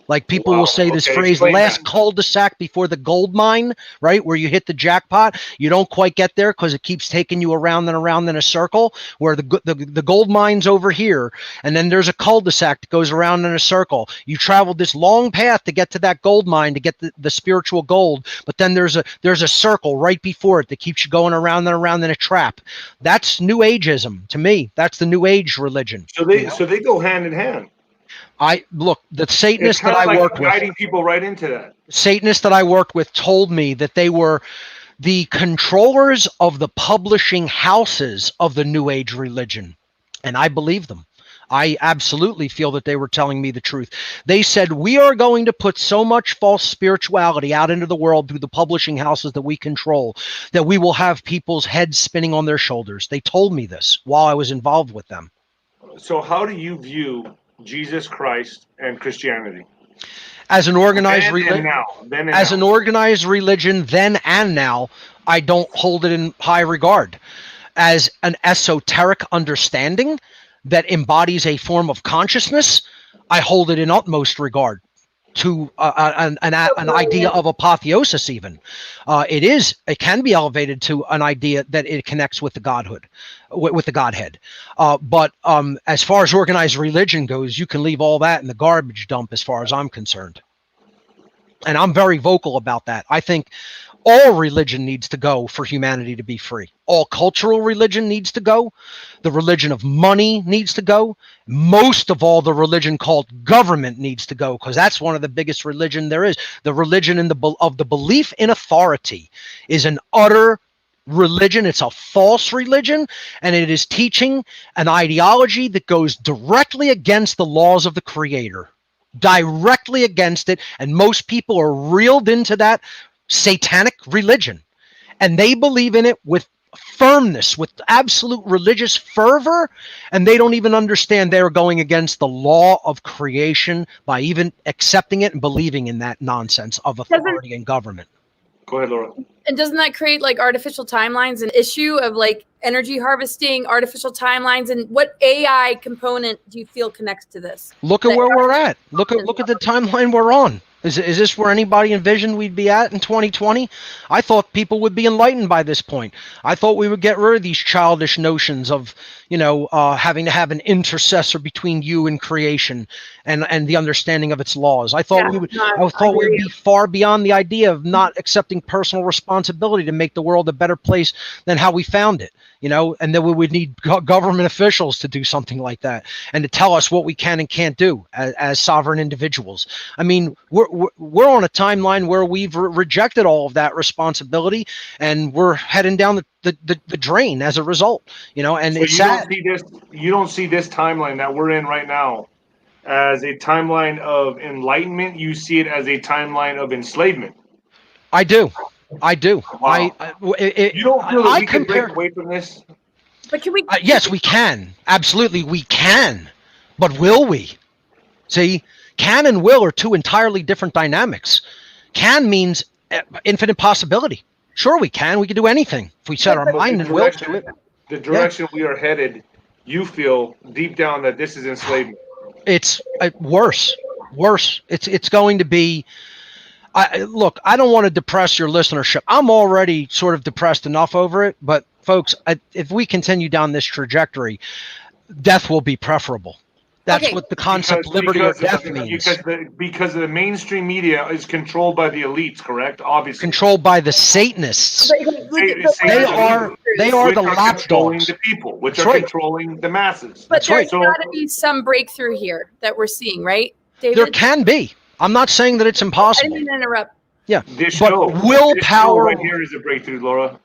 Like people will say this phrase, last cul-de-sac before the gold mine, right? Where you hit the jackpot. You don't quite get there because it keeps taking you around and around in a circle, where the gold mine's over here. And then there's a cul-de-sac that goes around in a circle. You traveled this long path to get to that gold mine to get the spiritual gold. But then there's a circle right before it that keeps you going around and around in a trap. That's New Ageism to me. That's the New Age religion. So they go hand in hand. The Satanists that I worked with, guiding people right into that. Satanists that I worked with told me that they were the controllers of the publishing houses of the New Age religion. And I believe them. I absolutely feel that they were telling me the truth. They said, we are going to put so much false spirituality out into the world through the publishing houses that we control that we will have people's heads spinning on their shoulders. They told me this while I was involved with them. So how do you view Jesus Christ and Christianity as an organized religion? An organized religion, then and now, I don't hold it in high regard. as an esoteric understanding that embodies a form of consciousness, I hold it in utmost regard to an idea of apotheosis. Even it can be elevated to an idea that it connects with the godhood, with the Godhead. But as far as organized religion goes, you can leave all that in the garbage dump as far as I'm concerned. And I'm very vocal about that. I think all religion needs to go for humanity to be free. All cultural religion needs to go. The religion of money needs to go. Most of all, the religion called government needs to go, because that's one of the biggest religion there is. The religion of the belief in authority is an utter religion. It's a false religion, and it is teaching an ideology that goes directly against the laws of the Creator. Directly against it, and most people are reeled into that satanic religion, and they believe in it with firmness, with absolute religious fervor, and they don't even understand they're going against the law of creation by even accepting it and believing in that nonsense of authority and government. Go ahead, Laura. And doesn't that create like artificial timelines, an issue of like energy harvesting, artificial timelines, and what AI component do you feel connects to this? Look at where we're at. Look at the timeline we're on. Is this where anybody envisioned we'd be at in 2020? I thought people would be enlightened by this point. I thought we would get rid of these childish notions of, having to have an intercessor between you and creation and the understanding of its laws. I thought we would be far beyond the idea of not accepting personal responsibility to make the world a better place than how we found it. And then we would need government officials to do something like that and to tell us what we can and can't do as sovereign individuals. I mean, we're on a timeline where we've rejected all of that responsibility, and we're heading down the drain as a result. And so it's sad. You don't see this timeline that we're in right now as a timeline of enlightenment. You see it as a timeline of enslavement. I do. Wow. You don't feel that we can break away from this? But can we? Yes, we can. Absolutely, we can. But will we? See, can and will are two entirely different dynamics. Can means infinite possibility. Sure, we can. We can do anything if we set our mind and will to it. The direction we are headed, you feel deep down that this is enslavement. It's worse. It's going to be. Look, I don't want to depress your listenership. I'm already sort of depressed enough over it. But folks, if we continue down this trajectory, death will be preferable. That's what the concept liberty or death means. Because the mainstream media is controlled by the elites, correct? Obviously. Controlled by the Satanists. They are the lapdogs. The people, which are controlling the masses. But there's got to be some breakthrough here that we're seeing, right, David? There can be. I'm not saying that it's impossible. I didn't mean to interrupt. Yeah, but willpower right here is a breakthrough, Laura.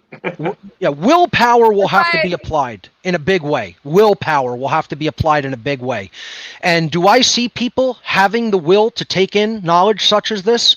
Yeah, willpower will have to be applied in a big way. Willpower will have to be applied in a big way. And do I see people having the will to take in knowledge such as this?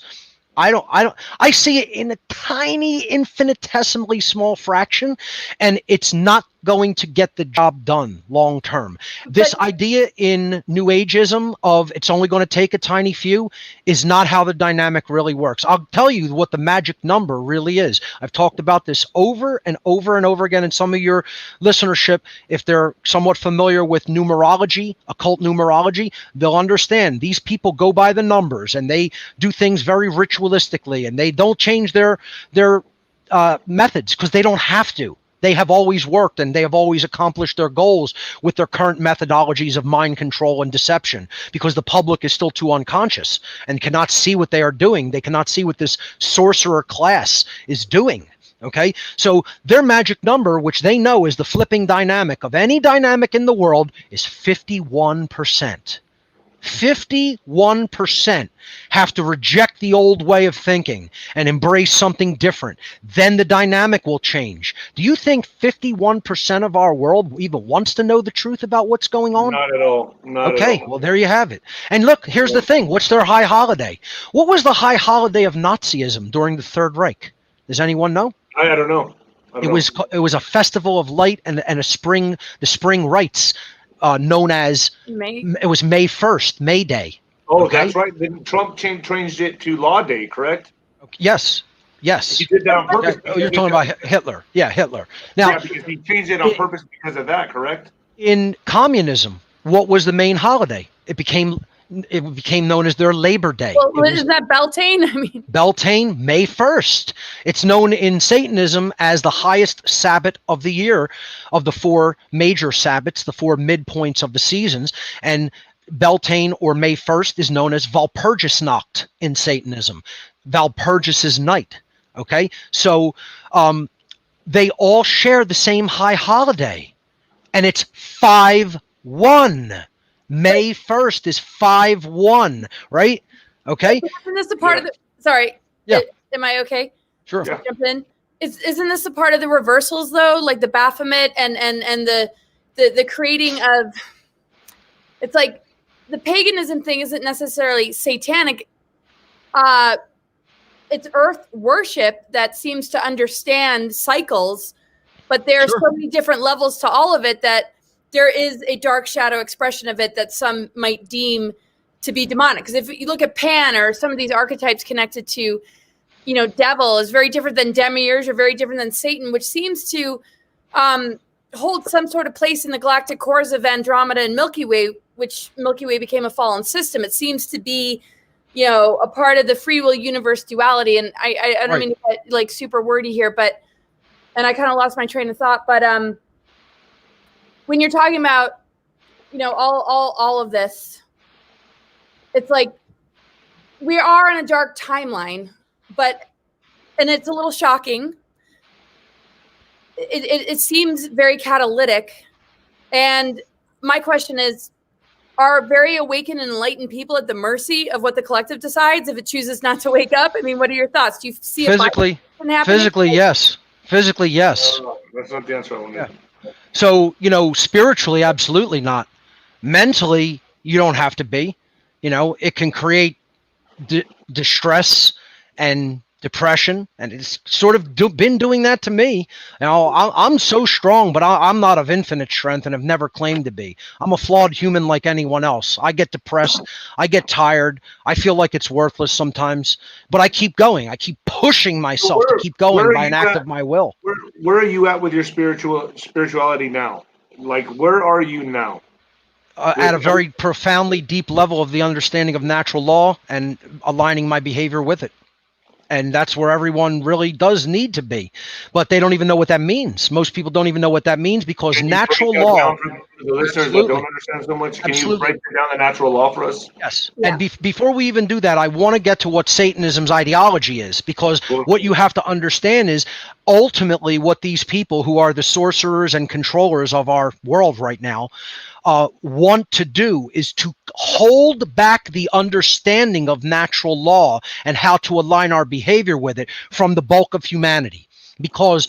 I see it in a tiny, infinitesimally small fraction, and it's not going to get the job done long term. This idea in New Ageism of it's only going to take a tiny few is not how the dynamic really works. I'll tell you what the magic number really is. I've talked about this over and over and over again, and some of your listenership, if they're somewhat familiar with numerology, occult numerology, they'll understand these people go by the numbers and they do things very ritualistically, and they don't change their methods because they don't have to. They have always worked and they have always accomplished their goals with their current methodologies of mind control and deception, because the public is still too unconscious and cannot see what they are doing. They cannot see what this sorcerer class is doing. Okay, so their magic number, which they know is the flipping dynamic of any dynamic in the world, is 51%. 51% have to reject the old way of thinking and embrace something different. Then the dynamic will change. Do you think 51% of our world even wants to know the truth about what's going on? Not at all. Okay, well, there you have it. And look, here's the thing. What's their high holiday? What was the high holiday of Nazism during the Third Reich? Does anyone know? I don't know. It was a festival of light and the spring rites. Known as May. It was May 1st, May Day. Oh, okay? That's right. Then Trump changed it to Law Day, correct? Yes. Yes. He did that on purpose. Oh, you're talking about Hitler. Yeah, Hitler. Now, yeah, because he changed it on purpose because of that, correct? in communism, what was the main holiday? It became known as their Labor Day. Well, is that Beltane? I mean, Beltane, May 1st. It's known in Satanism as the highest Sabbath of the year, of the four major Sabbats, the four midpoints of the seasons. And Beltane, or May 1st, is known as Walpurgisnacht in Satanism. Walpurgis's night. Okay? So they all share the same high holiday. And it's 5/1. May 1st is 5/1, right? Okay. Isn't this a part of the? Sorry. Yeah. Am I okay? Sure. Yeah. Jump in. Isn't this a part of the reversals though, like the Baphomet and the creating of? It's like the paganism thing isn't necessarily satanic. It's earth worship that seems to understand cycles, but there are so many different levels to all of it that there is a dark shadow expression of it that some might deem to be demonic. Because if you look at Pan or some of these archetypes connected to, devil is very different than demiurge or very different than Satan, which seems to hold some sort of place in the galactic cores of Andromeda and Milky Way, which Milky Way became a fallen system. It seems to be, a part of the free will universe duality. And I don't mean to get like super wordy here, and I kind of lost my train of thought, but when you're talking about, all of this, it's like we are in a dark timeline, and it's a little shocking. It seems very catalytic. And my question is, are very awakened and enlightened people at the mercy of what the collective decides if it chooses not to wake up? I mean, what are your thoughts? Do you see physically, yes. Physically, yes. That's not the answer I wanted. Yeah. So, spiritually, absolutely not. Mentally, you don't have to be. It can create distress and depression, and it's sort of been doing that to me. I'm so strong, but I'm not of infinite strength and have never claimed to be. I'm a flawed human like anyone else. I get depressed. I get tired. I feel like it's worthless sometimes, but I keep going. I keep pushing myself to keep going by an act of my will. Where are you at with your spirituality now? Like, where are you now? At a very profoundly deep level of the understanding of natural law and aligning my behavior with it. And that's where everyone really does need to be. But they don't even know what that means. Most people don't even know what that means because natural law. For the listeners that don't understand so much, can you break down the natural law for us? Yes. Yeah. And before we even do that, I want to get to what Satanism's ideology is, because what you have to understand is ultimately what these people who are the sorcerers and controllers of our world right now want to do is to hold back the understanding of natural law and how to align our behavior with it from the bulk of humanity. Because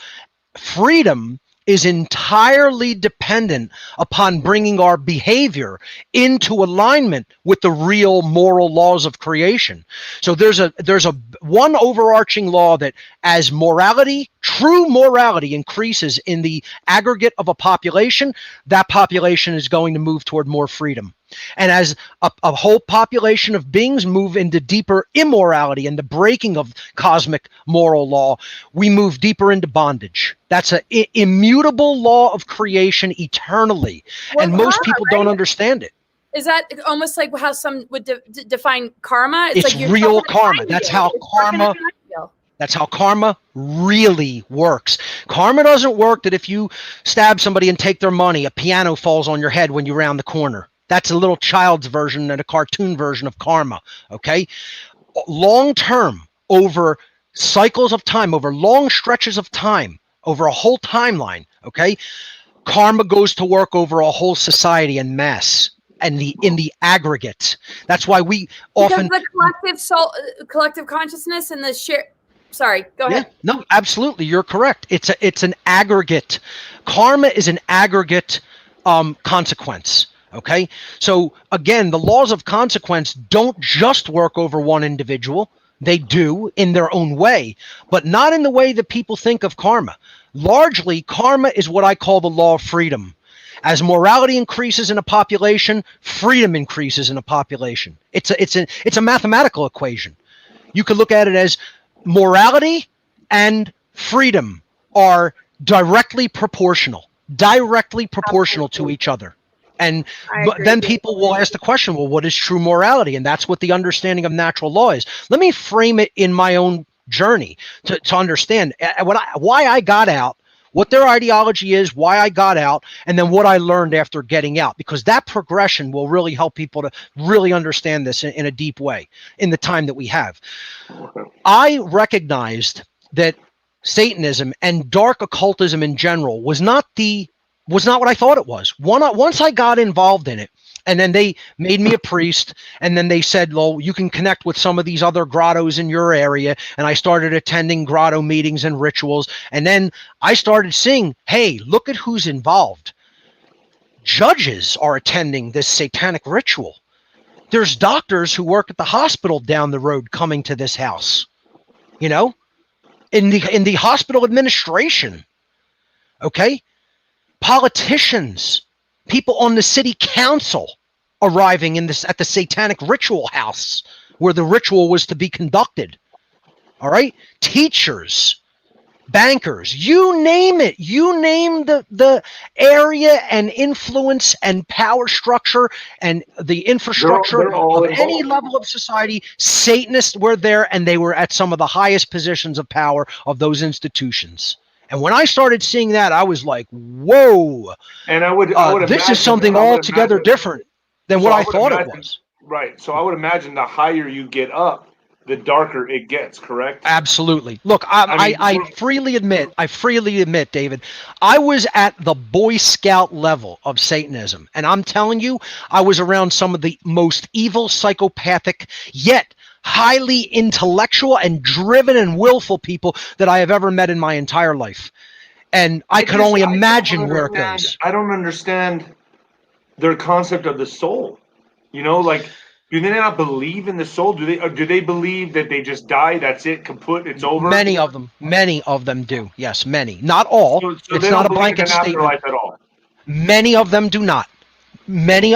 freedom is entirely dependent upon bringing our behavior into alignment with the real moral laws of creation. So there's a one overarching law that as true morality increases in the aggregate of a population, that population is going to move toward more freedom. And as a whole population of beings move into deeper immorality and the breaking of cosmic moral law, we move deeper into bondage. That's an immutable law of creation eternally. Well, and most people don't understand it. Is that almost like how some would define karma? It's like real karma. That's how karma. That's how karma really works. Karma doesn't work that if you stab somebody and take their money, a piano falls on your head when you round the corner. That's a little child's version and a cartoon version of karma, okay? Long term, over cycles of time, over long stretches of time, over a whole timeline, okay? Karma goes to work over a whole society en masse and in the aggregate. That's why we often... Because the collective consciousness and the share... Sorry, go ahead. No, absolutely, you're correct. It's an aggregate. Karma is an aggregate consequence. Okay, so again, the laws of consequence don't just work over one individual. They do in their own way, but not in the way that people think of karma. Largely, karma is what I call the law of freedom. As morality increases in a population, freedom increases in a population. It's a mathematical equation. You could look at it as morality and freedom are directly proportional to each other. And then people will ask the question, well, what is true morality? And that's what the understanding of natural law is. Let me frame it in my own journey to understand why I got out, what their ideology is, why I got out, and then what I learned after getting out, because that progression will really help people to really understand this in a deep way in the time that we have. I recognized that Satanism and dark occultism in general was not what I thought it was. Once I got involved in it, and then they made me a priest, and then they said, well, you can connect with some of these other grottos in your area. And I started attending grotto meetings and rituals. And then I started seeing, hey, look at who's involved. Judges are attending this satanic ritual. There's doctors who work at the hospital down the road coming to this house, in the hospital administration. Okay. Politicians, people on the city council arriving at the satanic ritual house where the ritual was to be conducted. All right. Teachers, bankers, you name it. You name the area and influence and power structure and the infrastructure of any level of society. Satanists were there, and they were at some of the highest positions of power of those institutions. And when I started seeing that, I was like, whoa. And I would this is something altogether different than what I thought it was. Right. So I would imagine the higher you get up, the darker it gets, correct? Absolutely. Look, I freely admit, David, I was at the Boy Scout level of Satanism. And I'm telling you, I was around some of the most evil, psychopathic, yet highly intellectual and driven and willful people that I have ever met in my entire life. And I could only imagine where it goes. I don't understand their concept of the soul. Do they not believe in the soul? Do they believe that they just die? That's it, kaput, it's over? Many of them do. Yes, many. Not all. So it's not a blanket statement. At all. Many of them do not.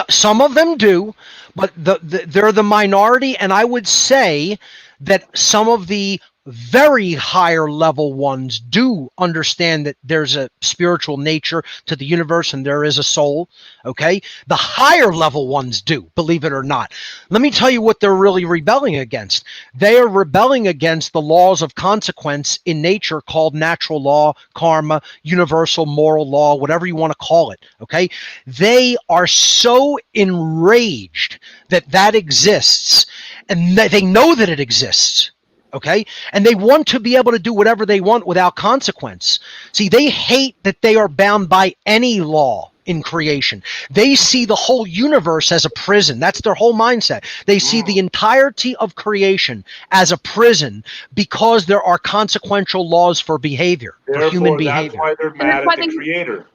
Some of them do, but they're the minority. And I would say that some of the very higher level ones do understand that there's a spiritual nature to the universe and there is a soul. Okay. The higher level ones do, believe it or not. Let me tell you what they're really rebelling against. They are rebelling against the laws of consequence in nature called natural law, karma, universal moral law, whatever you want to call it. Okay. They are so enraged that exists, and they know that it exists. Okay. And they want to be able to do whatever they want without consequence. See, they hate that they are bound by any law in creation. They see the whole universe as a prison. That's their whole mindset. They see the entirety of creation as a prison because there are consequential laws for behavior, for human behavior. That's why they're mad at the Creator.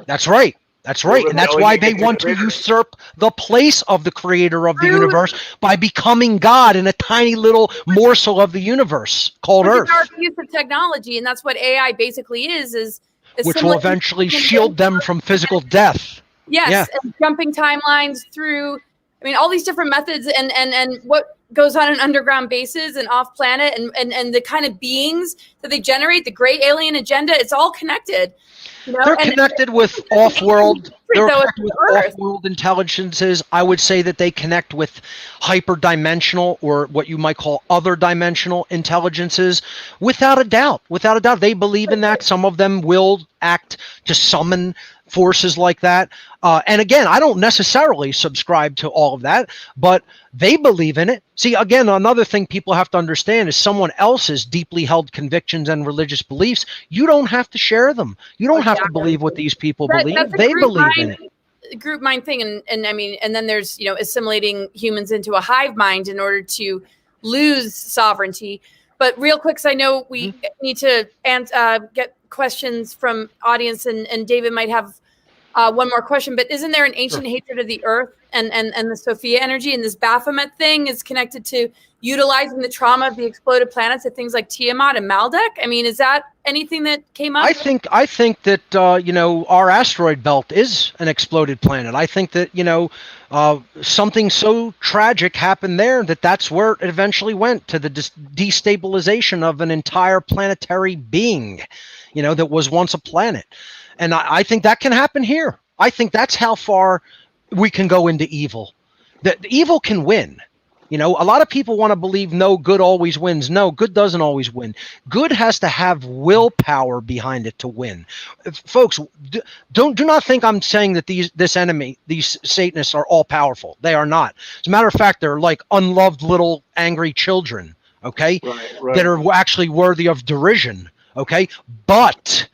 That's right. That's right. And that's why they want to usurp the place of the creator of the universe by becoming God in a tiny little morsel of the universe called Earth. Dark use of technology, and that's what AI basically is which will eventually shield them from physical death. Yes, yeah. And jumping timelines through, all these different methods and what goes on an underground bases and off planet and the kind of beings that they generate, the great alien agenda, it's all connected. They're connected with off-world. They're connected with off-world intelligences. I would say that they connect with hyper-dimensional, or what you might call other dimensional intelligences. Without a doubt, they believe in that. Some of them will act to summon forces like that. And again, I don't necessarily subscribe to all of that, but they believe in it. See, again, another thing people have to understand is someone else's deeply held convictions and religious beliefs. You don't have to share them. You don't have to believe what these people believe. They believe in it. Group mind thing. And then there's, assimilating humans into a hive mind in order to lose sovereignty. But real quick, so I know we need to get questions from audience, and David might have one more question, but isn't there an ancient hatred of the earth and the Sophia energy, and this Baphomet thing is connected to utilizing the trauma of the exploded planets at things like Tiamat and Maldek? I mean, is that anything that came up? I think that our asteroid belt is an exploded planet. I think that something so tragic happened there that's where it eventually went, to the destabilization of an entire planetary being, that was once a planet. And I think that can happen here. I think that's how far we can go into evil. The evil can win. A lot of people want to believe, no, good always wins. No, good doesn't always win. Good has to have willpower behind it to win. Folks, do not think I'm saying that these Satanists are all powerful. They are not. As a matter of fact, they're like unloved little angry children, okay? Right. That are actually worthy of derision, okay? But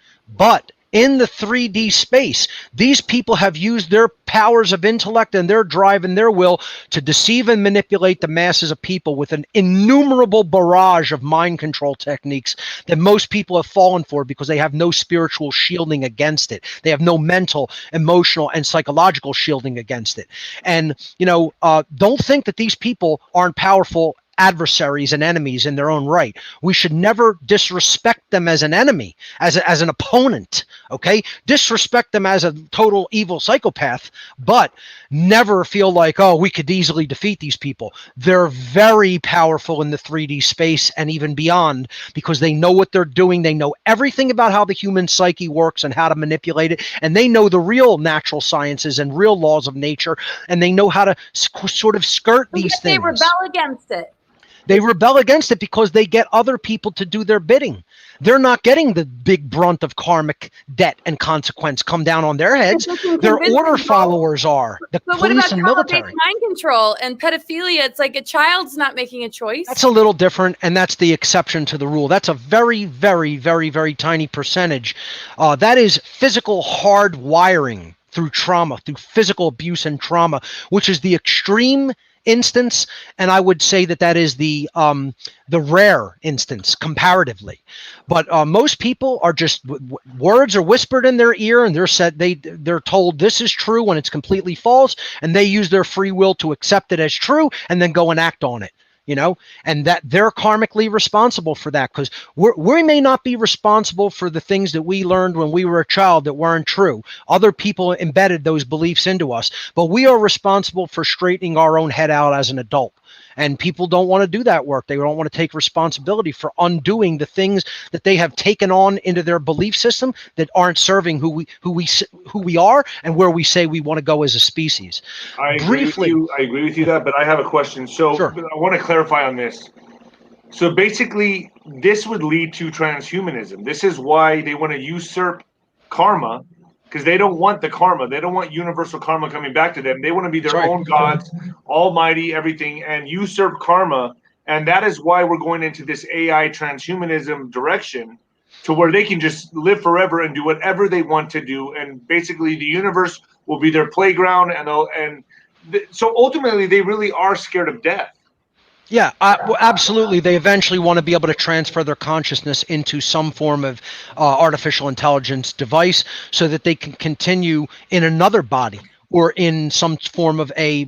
in the 3D space, these people have used their powers of intellect and their drive and their will to deceive and manipulate the masses of people with an innumerable barrage of mind control techniques that most people have fallen for because they have no spiritual shielding against it. They have no mental, emotional, and psychological shielding against it. And, don't think that these people aren't powerful adversaries and enemies in their own right. We should never disrespect them as an enemy, as an opponent, okay? Disrespect them as a total evil psychopath, but never feel like, oh, we could easily defeat these people. They're very powerful in the 3D space and even beyond, because they know what they're doing. They know everything about how the human psyche works and how to manipulate it, and they know the real natural sciences and real laws of nature, and they know how to sort of skirt these things. They rebel against it. They rebel against it because they get other people to do their bidding. They're not getting the big brunt of karmic debt and consequence come down on their heads. Their order followers are the police and military. Mind control and pedophilia. It's like a child's not making a choice. That's a little different, and that's the exception to the rule. That's a very, very, very, very tiny percentage. That is physical hard wiring through trauma, through physical abuse and trauma, which is the extreme instance, and I would say that is the rare instance comparatively. But most people are just words are whispered in their ear, and they're told this is true when it's completely false, and they use their free will to accept it as true and then go and act on it. And that they're karmically responsible for that, because we may not be responsible for the things that we learned when we were a child that weren't true. Other people embedded those beliefs into us, but we are responsible for straightening our own head out as an adult. And people don't want to do that work. They don't want to take responsibility for undoing the things that they have taken on into their belief system that aren't serving who we are and where we say we want to go as a species. I agree with you that, but I have a question. So sure. I want to clarify on this. So basically, this would lead to transhumanism. This is why they want to usurp karma, because they don't want the karma. They don't want universal karma coming back to them. They want to be their own gods, almighty, everything, and usurp karma. And that is why we're going into this AI transhumanism direction, to where they can just live forever and do whatever they want to do. And basically the universe will be their playground. So ultimately, they really are scared of death. Yeah, absolutely. They eventually want to be able to transfer their consciousness into some form of artificial intelligence device so that they can continue in another body or in some form of a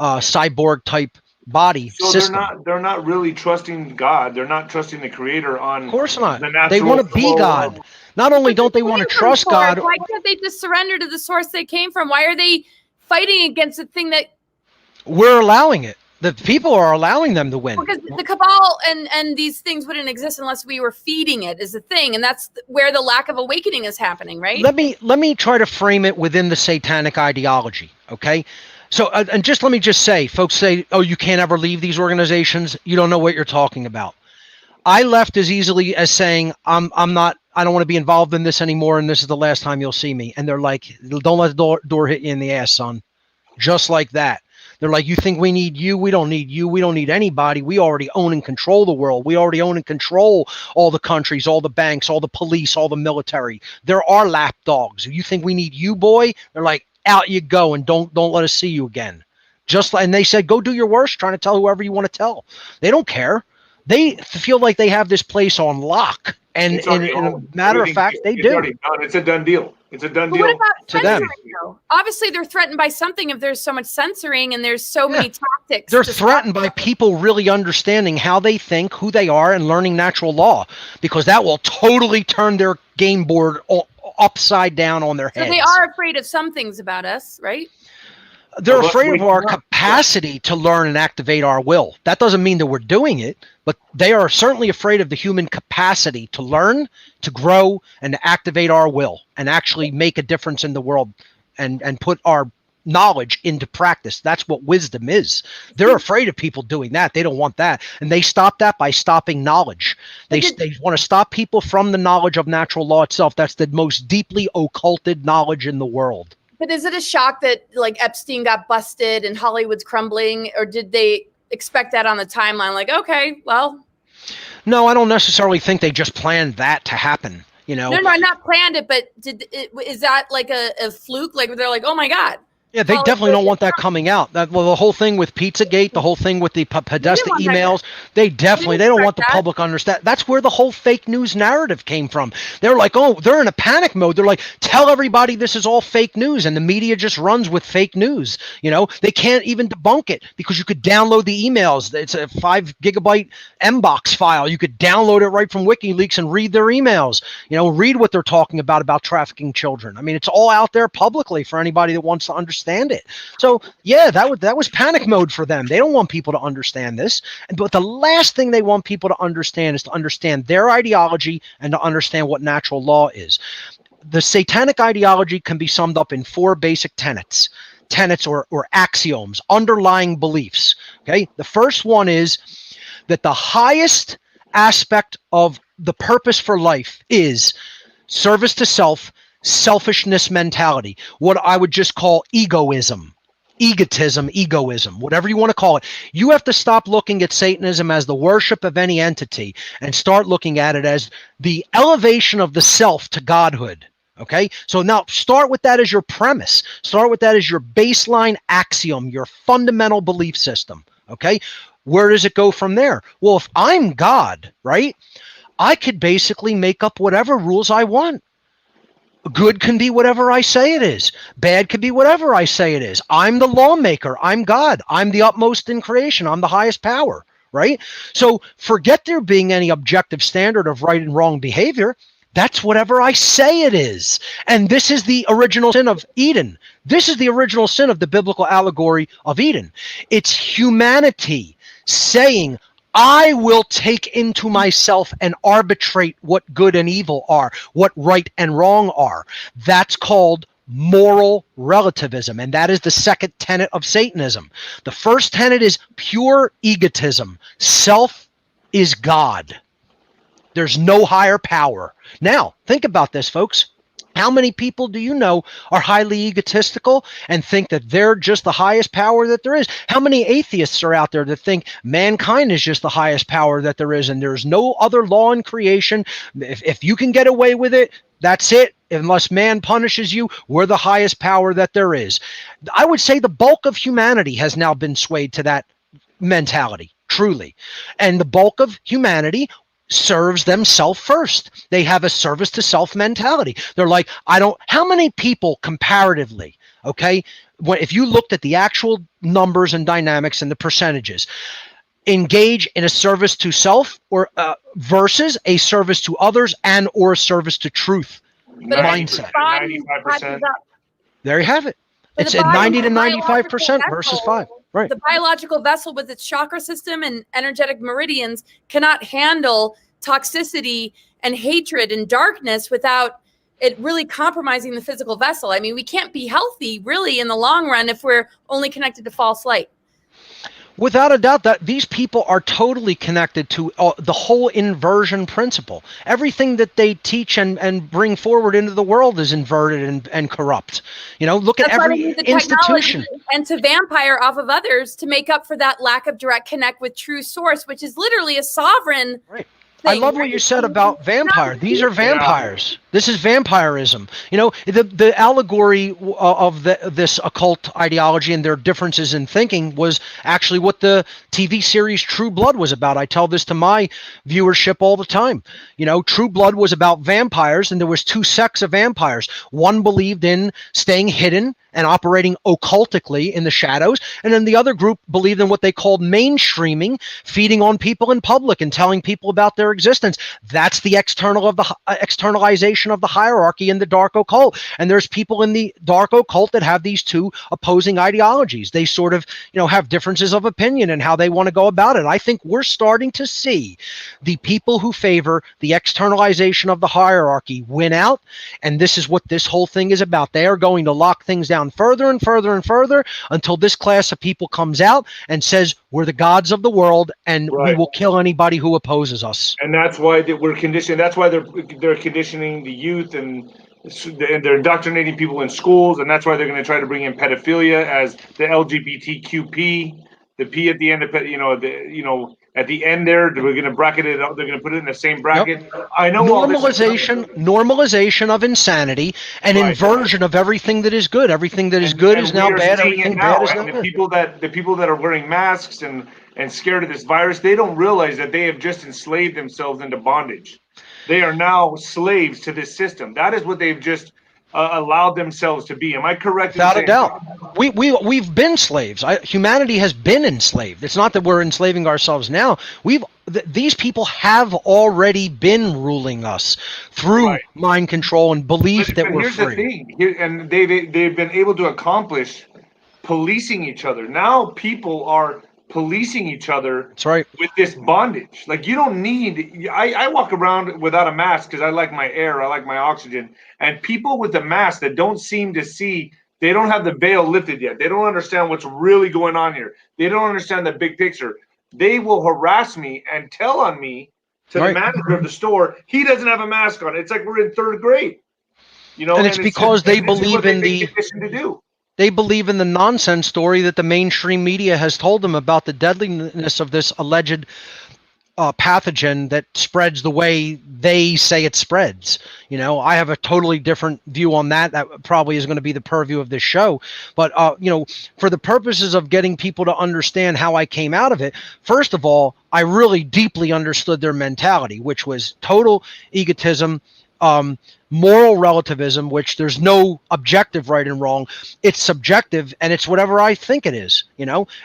cyborg type body system. They're not really trusting God. They're not trusting the Creator on. Of course not. The natural they want to be God. Not only don't they want to trust God. Why can't they just surrender to the source they came from? Why are they fighting against the thing that we're allowing it? The people are allowing them to win. Because the cabal and these things wouldn't exist unless we were feeding it, is the thing. And that's where the lack of awakening is happening, right? Let me try to frame it within the satanic ideology, okay? So, and let me say, folks say, oh, you can't ever leave these organizations. You don't know what you're talking about. I left as easily as saying, I don't want to be involved in this anymore, and this is the last time you'll see me. And they're like, don't let the door hit you in the ass, son. Just like that. They're like, you think we need you? We don't need you. We don't need anybody. We already own and control the world. We already own and control all the countries, all the banks, all the police, all the military. There are lapdogs. You think we need you, boy? They're like, out you go, and don't let us see you again. And they said, go do your worst, trying to tell whoever you want to tell. They don't care. They feel like they have this place on lock. And in a matter of fact, they do. It's a done deal. It's a done But deal. what about To them. censoring, though? Obviously, they're threatened by something if there's so much censoring and there's so many tactics. They're to threatened by people really understanding how they think, who they are, and learning natural law, because that will totally turn their game board upside down on their heads. So they are afraid of some things about us, right? They're Well, afraid of our yeah. capacity to learn and activate our will. That doesn't mean that we're doing it, but they are certainly afraid of the human capacity to learn, to grow, and to activate our will and actually make a difference in the world and put our knowledge into practice. That's what wisdom is. They're afraid of people doing that. They don't want that. And they stop that by stopping knowledge. They want to stop people from the knowledge of natural law itself. That's the most deeply occulted knowledge in the world. But is it a shock that like Epstein got busted and Hollywood's crumbling, or did they expect that on the timeline? Like, okay, well, No, I don't necessarily think they just planned that to happen. no, not planned it, but is that like a fluke? Like they're like, oh my God. Yeah, they definitely don't want that coming out. The whole thing with Pizzagate, the whole thing with the Podesta emails, they don't want the public to understand. That's where the whole fake news narrative came from. They're like, oh, they're in a panic mode. They're like, tell everybody this is all fake news, and the media just runs with fake news. They can't even debunk it because you could download the emails. It's a 5 gigabyte Mbox file. You could download it right from WikiLeaks and read their emails. Read what they're talking about trafficking children. I mean, it's all out there publicly for anybody that wants to understand it. So yeah, that was panic mode for them. They don't want people to understand this. But the last thing they want people to understand is to understand their ideology and to understand what natural law is. The satanic ideology can be summed up in 4 basic tenets or axioms, underlying beliefs. Okay. The first one is that the highest aspect of the purpose for life is service to self, selfishness mentality, what I would just call egoism, whatever you want to call it. You have to stop looking at Satanism as the worship of any entity and start looking at it as the elevation of the self to godhood. Okay, so now start with that as your premise. Start with that as your baseline axiom, your fundamental belief system. Okay, where does it go from there? Well, if I'm God, right, I could basically make up whatever rules I want. Good can be whatever I say it is. Bad can be whatever I say it is. I'm the lawmaker. I'm God. I'm the utmost in creation. I'm the highest power, right? So forget there being any objective standard of right and wrong behavior. That's whatever I say it is. And this is the original sin of Eden. This is the original sin of the biblical allegory of Eden. It's humanity saying, I will take into myself and arbitrate what good and evil are, what right and wrong are. That's called moral relativism, and that is the second tenet of Satanism. The first tenet is pure egotism. Self is God. There's no higher power. Now, think about this, folks. How many people do you know are highly egotistical and think that they're just the highest power that there is? How many atheists are out there that think mankind is just the highest power that there is and there's no other law in creation? If you can get away with it, that's it. Unless man punishes you, we're the highest power that there is. I would say the bulk of humanity has now been swayed to that mentality, truly. And the bulk of humanity serves themselves first. They have a service to self mentality. They're like, how many people comparatively, okay, if you looked at the actual numbers and dynamics and the percentages, engage in a service to self or versus a service to others and or service to truth mindset. 95%. There you have it. It's at 90 to 95% versus 5. Right. The biological vessel with its chakra system and energetic meridians cannot handle toxicity and hatred and darkness without it really compromising the physical vessel. I mean, we can't be healthy really in the long run if we're only connected to false light. Without a doubt, that these people are totally connected to the whole inversion principle. Everything that they teach and bring forward into the world is inverted and corrupt. Look at every institution. And to vampire off of others to make up for that lack of direct connect with true source, which is literally a sovereign. Right. I love what you said about vampire. These are vampires. This is vampirism. The allegory of this occult ideology and their differences in thinking was actually what the TV series True Blood was about. I tell this to my viewership all the time. True Blood was about vampires, and there was two sects of vampires. One believed in staying hidden and operating occultically in the shadows, and then the other group believed in what they called mainstreaming, feeding on people in public and telling people about their existence. That's the externalization of the hierarchy in the dark occult. And there's people in the dark occult that have these two opposing ideologies. They sort of, have differences of opinion and how they want to go about it. I think we're starting to see the people who favor the externalization of the hierarchy win out, and this is what this whole thing is about. They are going to lock things down further and further and further until this class of people comes out and says we're the gods of the world and we will kill anybody who opposes us. And that's why we're conditioned. That's why they're conditioning the youth, and they're indoctrinating people in schools, and that's why they're going to try to bring in pedophilia as the LGBTQP, the P at the end of at the end there, we're going to bracket it up. They're going to put it in the same bracket. Yep. I know normalization of insanity and inversion of everything that is good. Everything that is good is now bad. Everything bad is now good. The people that are wearing masks and scared of this virus, they don't realize that they have just enslaved themselves into bondage. They are now slaves to this system. That is what they've just allowed themselves to be. Am I correct? Without a doubt. We've been slaves. Humanity has been enslaved. It's not that we're enslaving ourselves now. These people have already been ruling us through mind control and belief that we're free. Here's the thing, and they've been able to accomplish policing each other. Now people are policing each other. That's right. With this bondage. Like, you don't need, I walk around without a mask because I like my air, I like my oxygen. And people with the mask that don't seem to see, they don't have the veil lifted yet. They don't understand what's really going on here. They don't understand the big picture. They will harass me and tell on me to the manager of the store, he doesn't have a mask on. It's like we're in third grade. And it's because they believe in They believe in the nonsense story that the mainstream media has told them about the deadliness of this alleged pathogen that spreads the way they say it spreads. I have a totally different view on that. That probably is going to be the purview of this show. But, for the purposes of getting people to understand how I came out of it, first of all, I really deeply understood their mentality, which was total egotism, moral relativism, which there's no objective right and wrong. It's subjective, and it's whatever I think it is,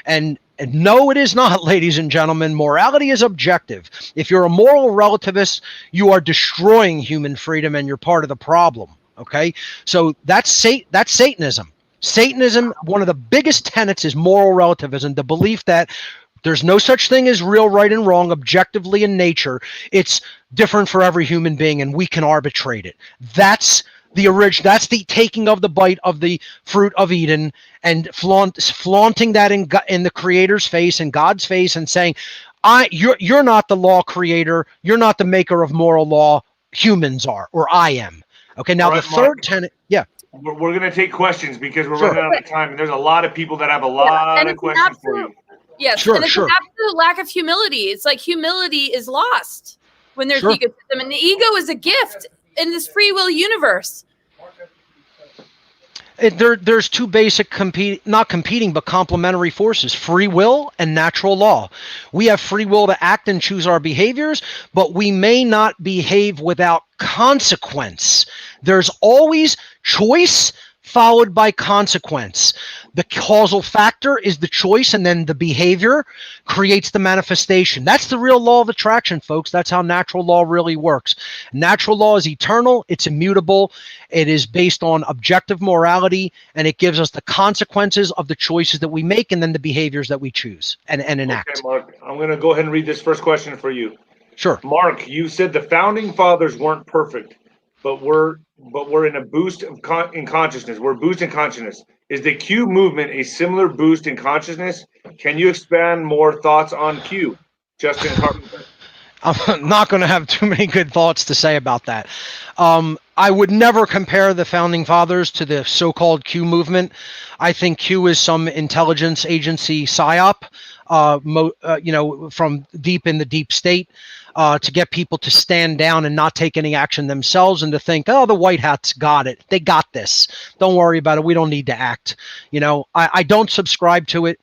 and no, it is not, ladies and gentlemen. Morality is objective. If you're a moral relativist, you are destroying human freedom, and you're part of the problem. Okay, so that's Satanism. Satanism, one of the biggest tenets is moral relativism, the belief that there's no such thing as real right and wrong objectively in nature. It's different for every human being, and we can arbitrate it. That's the taking of the bite of the fruit of Eden and flaunting that in the Creator's face and God's face and saying, you're not the law creator, you're not the maker of moral law, humans are, or I am. Okay, now the third tenet, We're going to take questions because we're running out of time, and there's a lot of people that have a lot of questions for you. Yes, and it's an absolute lack of humility. It's like humility is lost when there's egotism, and the ego is a gift in this free will universe. There's two basic not competing, but complementary forces: free will and natural law. We have free will to act and choose our behaviors, but we may not behave without consequence. There's always choice followed by consequence. The causal factor is the choice, and then the behavior creates the manifestation. That's the real law of attraction, folks. That's how natural law really works. Natural law is eternal. It's immutable. It is based on objective morality, and it gives us the consequences of the choices that we make and then the behaviors that we choose and enact. Okay, Mark, I'm going to go ahead and read this first question for you. Sure. Mark, you said the founding fathers weren't perfect, but we're in a boost in consciousness. We're boosting consciousness. Is the Q movement a similar boost in consciousness? Can you expand more thoughts on Q? Justin Carpenter. I'm not going to have too many good thoughts to say about that. I would never compare the founding fathers to the so-called Q movement. I think Q is some intelligence agency psyop. from deep in the deep state, to get people to stand down and not take any action themselves, and to think, oh, the white hats got it. They got this. Don't worry about it. We don't need to act. I don't subscribe to it.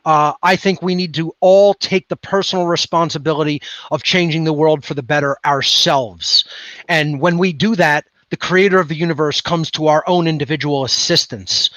I think we need to all take the personal responsibility of changing the world for the better ourselves. And when we do that, the creator of the universe comes to our own individual assistance.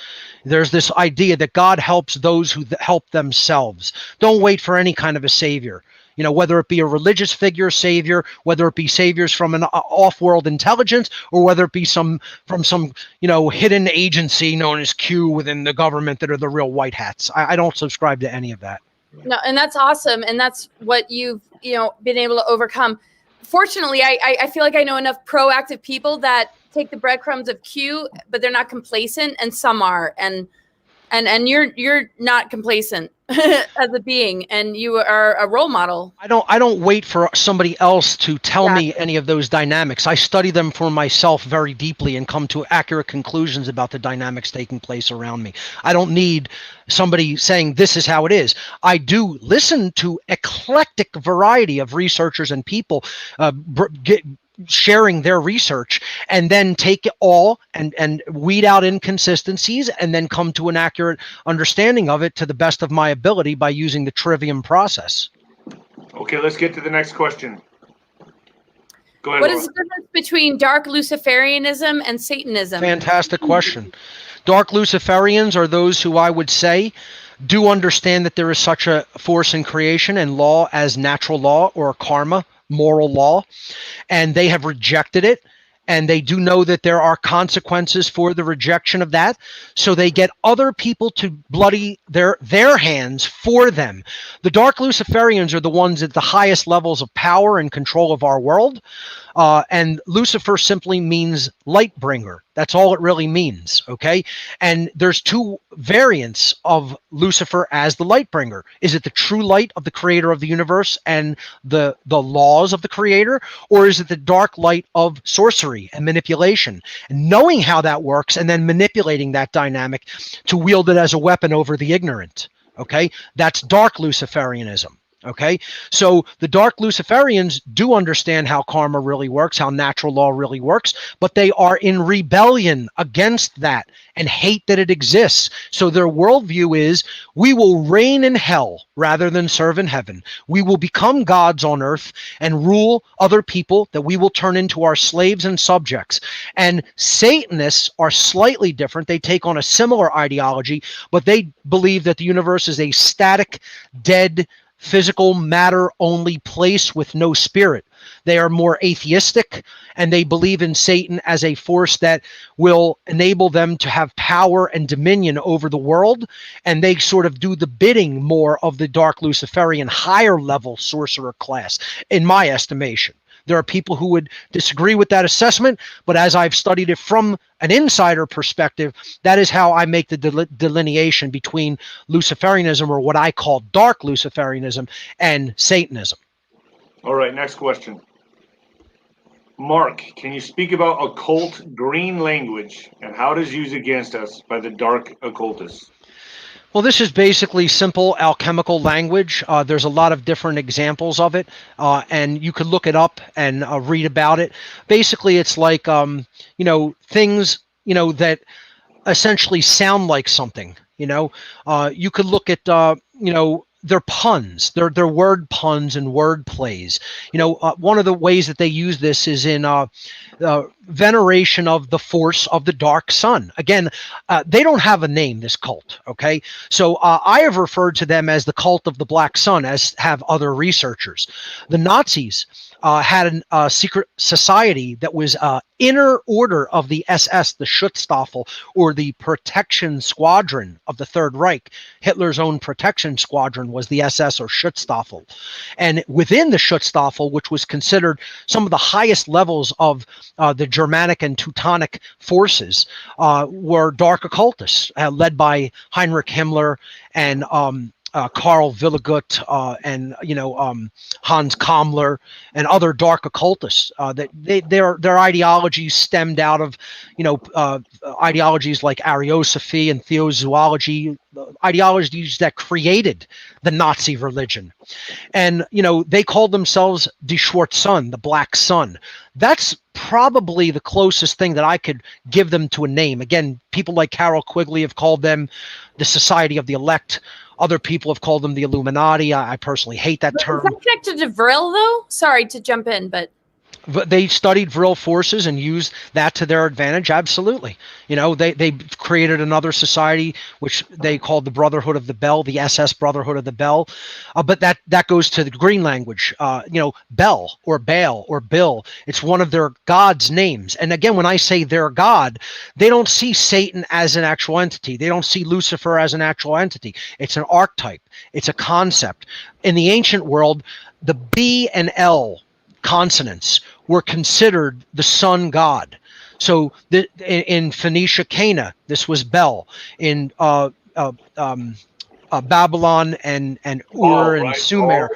There's this idea that God helps those who help themselves. Don't wait for any kind of a savior. Whether it be a religious figure savior, whether it be saviors from an off-world intelligence, or whether it be from some hidden agency known as Q within the government that are the real white hats. I don't subscribe to any of that. No, and that's awesome, and that's what you've been able to overcome. Fortunately, I feel like I know enough proactive people that take the breadcrumbs of Q, but they're not complacent, and some are, and you're not complacent as a being, and you are a role model. I don't wait for somebody else to tell me any of those dynamics. I study them for myself very deeply and come to accurate conclusions about the dynamics taking place around me. I don't need somebody saying this is how it is. I do listen to eclectic variety of researchers and people sharing their research, and then take it all and weed out inconsistencies, and then come to an accurate understanding of it to the best of my ability by using the trivium process. Okay, let's get to the next question. Go ahead. What is the difference between dark Luciferianism and Satanism? Fantastic question. Dark Luciferians are those who I would say do understand that there is such a force in creation and law as natural law or karma, moral law, and they have rejected it, and they do know that there are consequences for the rejection of that, so they get other people to bloody their hands for them. The dark Luciferians are the ones at the highest levels of power and control of our world, and Lucifer simply means light bringer. That's all it really means, okay? And there's two variants of Lucifer as the light bringer. Is it the true light of the creator of the universe and the laws of the creator, or is it the dark light of sorcery and manipulation? And knowing how that works and then manipulating that dynamic to wield it as a weapon over the ignorant, okay? That's dark Luciferianism. Okay, so the dark Luciferians do understand how karma really works, how natural law really works, but they are in rebellion against that and hate that it exists. So their worldview is, we will reign in hell rather than serve in heaven. We will become gods on earth and rule other people that we will turn into our slaves and subjects. And Satanists are slightly different. They take on a similar ideology, but they believe that the universe is a static, dead, physical matter only place with no spirit. They are more atheistic, and they believe in Satan as a force that will enable them to have power and dominion over the world, and they sort of do the bidding more of the dark Luciferian higher level sorcerer class, in my estimation. There are people who would disagree with that assessment, but as I've studied it from an insider perspective, that is how I make the delineation between Luciferianism, or what I call dark Luciferianism, and Satanism. All right, next question. Mark, can you speak about occult green language and how it is used against us by the dark occultists? Well, this is basically simple alchemical language. There's a lot of different examples of it, and you could look it up and read about it. Basically, it's like, things, that essentially sound like something. You could look at, they're puns. They're word puns and word plays. One of the ways that they use this is in veneration of the force of the dark sun. Again, they don't have a name, this cult, okay? So I have referred to them as the cult of the black sun, as have other researchers. The Nazis had a secret society that was inner order of the SS, the Schutzstaffel, or the protection squadron of the Third Reich. Hitler's own protection squadron was the SS, or Schutzstaffel. And within the Schutzstaffel, which was considered some of the highest levels of the Germanic and Teutonic forces, were dark occultists, led by Heinrich Himmler and Carl Willigut, and Hans Kammler and other dark occultists. That their ideologies stemmed out of ideologies like Ariosophy and theozoology, ideologies that created the Nazi religion. And they called themselves Die Schwarze Sun, the Black Sun. That's probably the closest thing that I could give them to a name. Again, people like Carol Quigley have called them the Society of the Elect. Other people have called them the Illuminati. I personally hate that term. Is that connected to Vril, though? Sorry to jump in, but They studied Vril forces and used that to their advantage. Absolutely. They created another society, which they called the Brotherhood of the Bell, the SS Brotherhood of the Bell. But that goes to the green language, Bell or Baal or Bill. It's one of their God's names. And again, when I say their God, they don't see Satan as an actual entity. They don't see Lucifer as an actual entity. It's an archetype. It's a concept. In the ancient world, the B and L consonants were considered the sun god. So in Phoenicia, Cana, this was Bel. In Babylon and Ur and Sumer,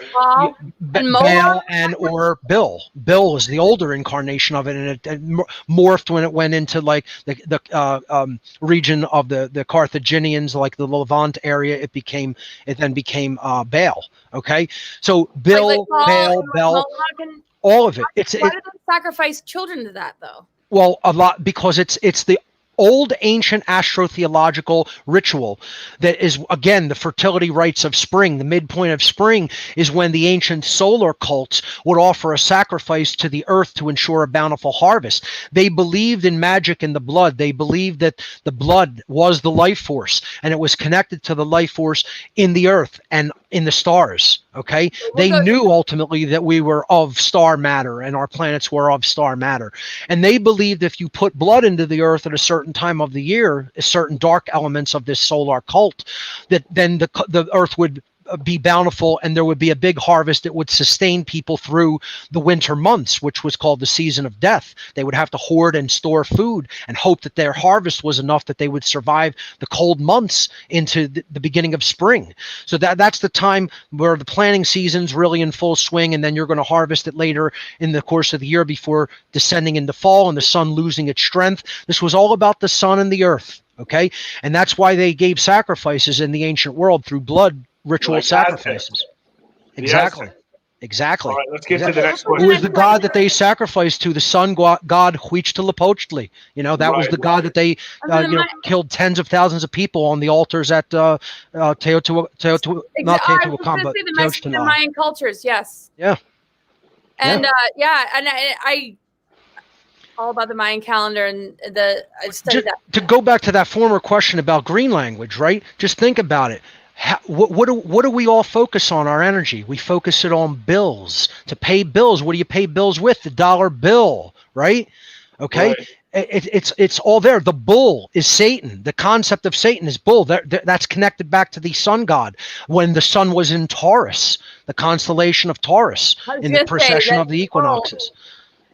Baal and Ur, Bill. Bill was the older incarnation of it, and it morphed when it went into like the region of the Carthaginians, like the Levant area. It then became Baal. Okay, so Bill, Baal, Bel. All of it. Why do they sacrifice children to that, though? Well, a lot, because it's the old ancient astrotheological ritual that is, again, the fertility rites of spring. The midpoint of spring is when the ancient solar cults would offer a sacrifice to the earth to ensure a bountiful harvest. They believed in magic in the blood. They believed that the blood was the life force, and it was connected to the life force in the earth and in the stars. Okay, they knew ultimately that we were of star matter and our planets were of star matter, and they believed if you put blood into the earth at a certain time of the year, certain dark elements of this solar cult, that then the earth would be bountiful and there would be a big harvest that would sustain people through the winter months, which was called the season of death. They would have to hoard and store food and hope that their harvest was enough that they would survive the cold months into the beginning of spring. So that's the time where the planting season's really in full swing, and then you're going to harvest it later in the course of the year before descending into fall and the sun losing its strength. This was all about the sun and the earth. Okay, and that's why they gave sacrifices in the ancient world through blood ritual sacrifices. Exactly. Exactly. All right, let's get to the next question. Who was the god that they sacrificed to? The sun god Huitzilopochtli. That was the god that they killed tens of thousands of people on the altars at Teotihuacan, but the Mayan cultures. Yes. Yeah. And I all about the Mayan calendar and I studied that. To go back to that former question about green language, right? Just think about it. What do we all focus on our energy? We focus it on bills, to pay bills. What do you pay bills with? The dollar bill, right? Okay. Right. It's all there. The bull is Satan. The concept of Satan is bull. That's connected back to the sun god when the sun was in Taurus, the constellation of Taurus, in the precession of the equinoxes.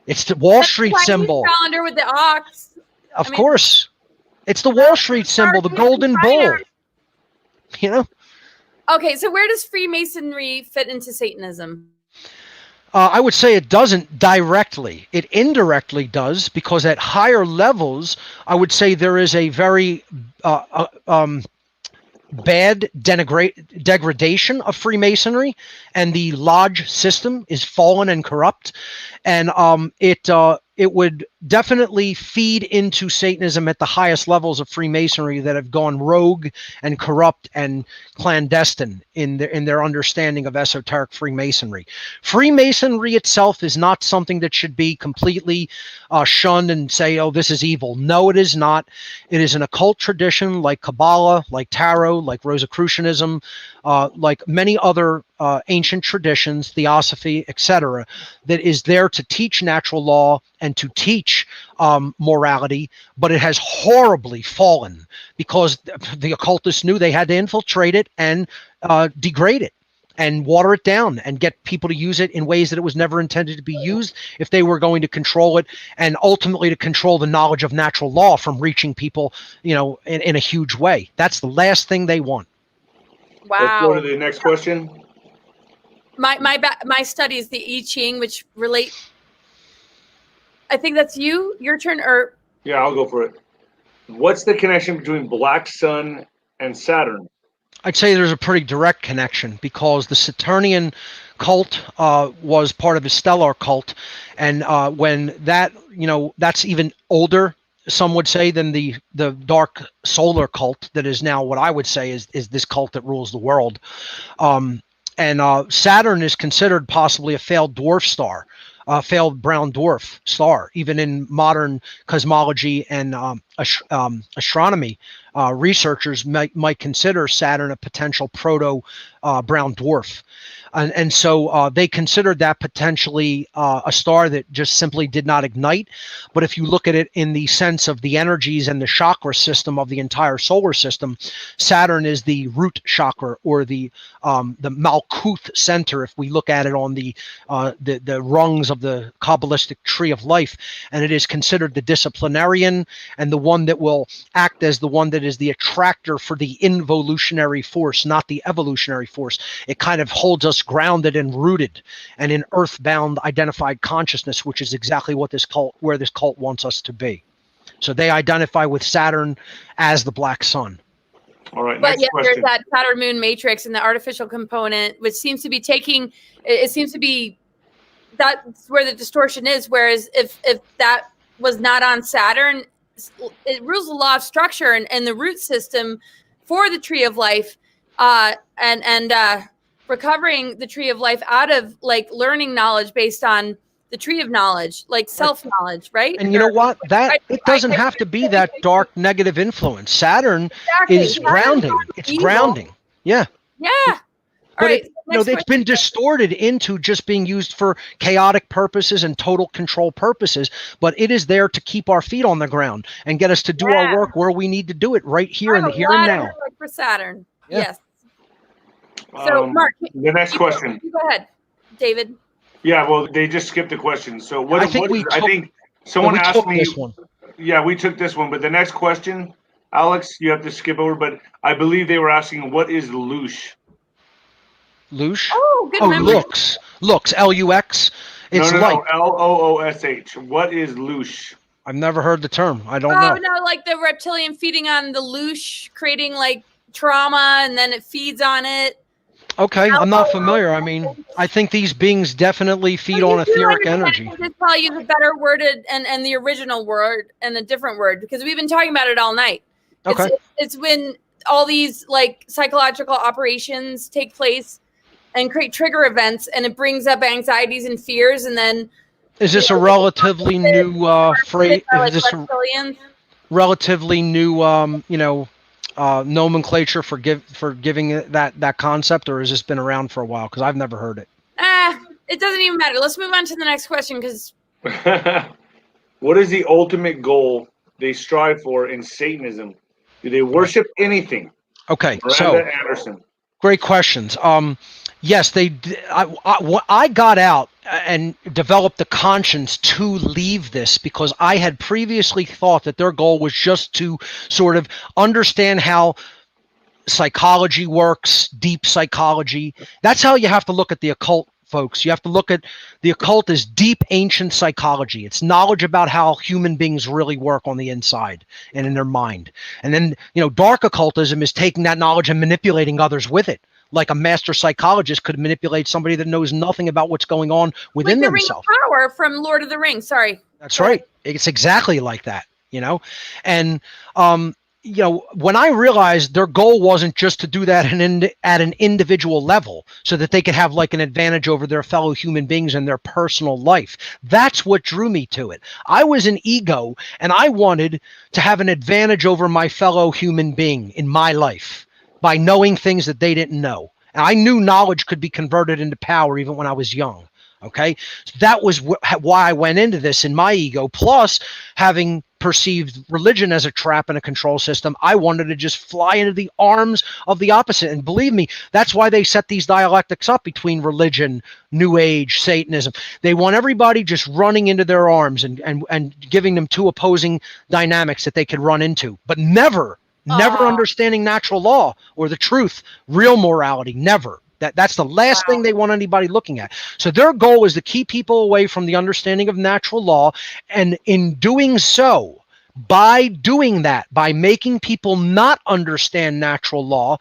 It's the Wall Street symbol. Calendar with the ox. Of course. It's the Wall Street symbol, the golden bull. Okay, so where does Freemasonry fit into Satanism? I would say it doesn't directly. It indirectly does, because at higher levels, I would say there is a very bad degradation of Freemasonry, and the lodge system is fallen and corrupt, and it would definitely feed into Satanism at the highest levels of Freemasonry that have gone rogue and corrupt and clandestine in their understanding of esoteric Freemasonry. Freemasonry itself is not something that should be completely shunned and say, oh, this is evil. No, it is not. It is an occult tradition like Kabbalah, like Tarot, like Rosicrucianism, like many other ancient traditions, theosophy, etc., that is there to teach natural law and to teach morality, but it has horribly fallen because the occultists knew they had to infiltrate it and degrade it and water it down and get people to use it in ways that it was never intended to be used if they were going to control it, and ultimately to control the knowledge of natural law from reaching people, in a huge way. That's the last thing they want. Let's go to Wow. the next question. My study is the I Ching, which relate. I think that's you. Your turn, or Yeah, I'll go for it. What's the connection between Black Sun and Saturn? I'd say there's a pretty direct connection because the Saturnian cult was part of the stellar cult, and when that, that's even older, some would say, than the dark solar cult that is now what I would say is this cult that rules the world. And Saturn is considered possibly a failed dwarf star, failed brown dwarf star, even in modern cosmology and astronomy. Researchers might consider Saturn a potential proto brown dwarf. And so they considered that potentially a star that just simply did not ignite. But if you look at it in the sense of the energies and the chakra system of the entire solar system, Saturn is the root chakra, or the Malkuth center, if we look at it on the rungs of the Kabbalistic tree of life. And it is considered the disciplinarian and the one that will act as the one that is the attractor for the involutionary force, not the evolutionary force. It kind of holds us grounded and rooted and in earthbound identified consciousness, which is exactly what where this cult wants us to be. So they identify with Saturn as the black sun. All right, but next yet question. there's that Saturn moon matrix and the artificial component, which seems to be taking. It seems to be that's where the distortion is. Whereas if that was not on Saturn, it rules the law of structure and the root system for the tree of life, and recovering the tree of life out of like learning knowledge based on the tree of knowledge, like self-knowledge, right? And you know what? That it doesn't have to be that dark negative influence. Saturn is grounding. It's grounding. Yeah. Yeah. But right. it's been distorted into just being used for chaotic purposes and total control purposes. But it is there to keep our feet on the ground and get us to do our work where we need to do it, right here in the here and now. For Saturn. Yeah. Yes. So, Mark, the next question. Go ahead, David. Yeah, well, they just skipped the question. So what? I think someone asked me. This one. Yeah, we took this one, but the next question, Alex, you have to skip over. But I believe they were asking, what is Loosh? Loosh? Oh, good memory. Lux, L-U-X. It's no, like L-O-O-S-H. What is Loosh? I've never heard the term. I don't know. Oh, no, like the reptilian feeding on the Loosh, creating like trauma, and then it feeds on it. Okay, I'm not familiar. I mean, I think these beings definitely feed on etheric energy. I'll probably use a better word and the original word and a different word because we've been talking about it all night. Okay. It's when all these like psychological operations take place and create trigger events, and it brings up anxieties and fears, and then is this a relatively new phrase? Is this a relatively new nomenclature for giving that concept, or has this been around for a while? Because I've never heard it. It doesn't even matter. Let's move on to the next question. Because what is the ultimate goal they strive for in Satanism? Do they worship anything? Okay, Miranda so Anderson. Great questions. Yes, I got out and developed the conscience to leave this because I had previously thought that their goal was just to sort of understand how psychology works, deep psychology. That's how you have to look at the occult, folks. You have to look at the occult as deep ancient psychology. It's knowledge about how human beings really work on the inside and in their mind. And then, dark occultism is taking that knowledge and manipulating others with it. Like a master psychologist could manipulate somebody that knows nothing about what's going on within themselves. The Ring of Power from Lord of the Rings. Sorry. That's right. It's exactly like that, And, when I realized their goal wasn't just to do that at an individual level so that they could have like an advantage over their fellow human beings in their personal life. That's what drew me to it. I was an ego and I wanted to have an advantage over my fellow human being in my life by knowing things that they didn't know. And I knew knowledge could be converted into power even when I was young. Okay. So that was why I went into this in my ego. Plus, having perceived religion as a trap and a control system, I wanted to just fly into the arms of the opposite. And believe me, that's why they set these dialectics up between religion, New Age, Satanism. They want everybody just running into their arms and giving them two opposing dynamics that they could run into, but never never Oh, understanding natural law or the truth, real morality, never. That's the last thing they want anybody looking at. So their goal is to keep people away from the understanding of natural law. And in doing so, by doing that, by making people not understand natural law,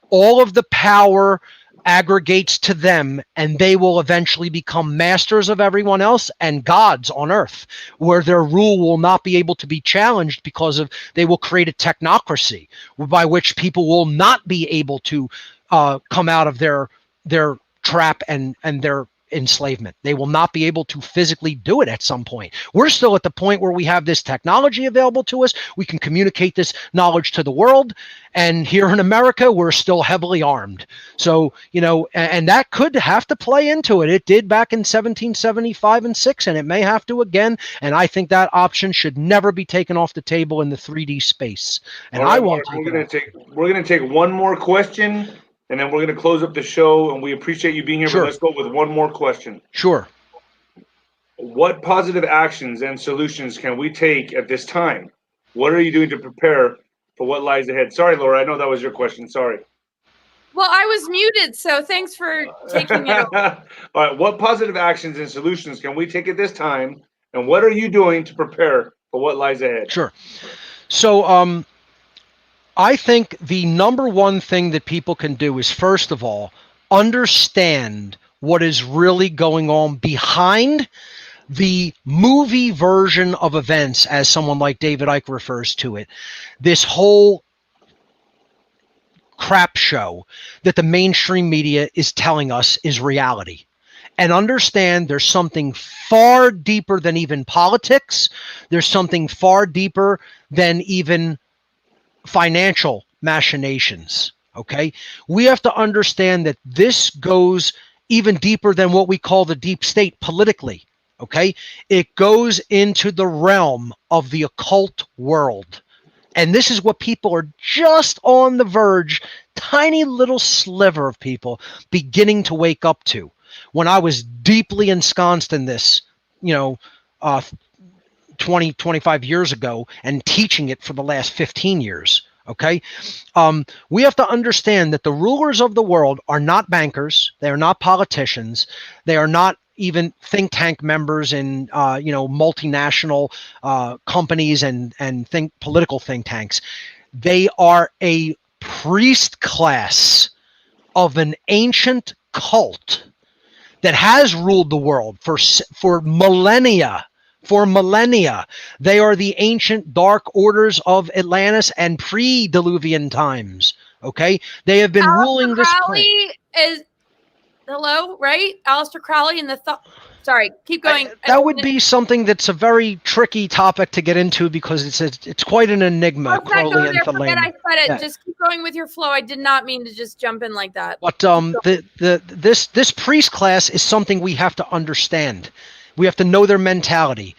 all of the power aggregates to them, and they will eventually become masters of everyone else and gods on earth, where their rule will not be able to be challenged because of they will create a technocracy by which people will not be able to come out of their trap and their enslavement. They will not be able to physically do it at some point. We're still at the point where we have this technology available to us. We can communicate this knowledge to the world. And here in America, we're still heavily armed. So, and that could have to play into it. It did back in 1775 and 6, and it may have to again. And I think that option should never be taken off the table in the 3D space. And All right, I won't Mark, we're gonna take one more question, and then we're going to close up the show, and we appreciate you being here, Sure. but let's go with one more question. Sure. What positive actions and solutions can we take at this time? What are you doing to prepare for what lies ahead? Sorry, Laura, I know that was your question. Sorry. well, I was muted, so thanks for taking it over. All right, what positive actions and solutions can we take at this time, and what are you doing to prepare for what lies ahead? Sure. So, I think the number one thing that people can do is, first of all, understand what is really going on behind the movie version of events, as someone like David Icke refers to it. This whole crap show that the mainstream media is telling us is reality. And understand there's something far deeper than even politics. There's something far deeper than even financial machinations. Okay, we have to understand that this goes even deeper than what we call the deep state politically. Okay, it goes into the realm of the occult world, and this is what people are just on the verge, tiny little sliver of people beginning to wake up to. When I was deeply ensconced in this, 20, 25 years ago, and teaching it for the last 15 years. Okay. We have to understand that the rulers of the world are not bankers. They are not politicians. They are not even think tank members in, multinational companies and political think tanks. They are a priest class of an ancient cult that has ruled the world for millennia. For millennia. They are the ancient dark orders of Atlantis and pre-Diluvian times. Okay? They have been ruling this Crowley is hello, right? Aleister Crowley and sorry, keep going. That would be something that's a very tricky topic to get into because it's quite an enigma. Let's not go there. Forget I said it. Yeah. Just keep going with your flow. I did not mean to just jump in like that. But this priest class is something we have to understand. We have to know their mentality,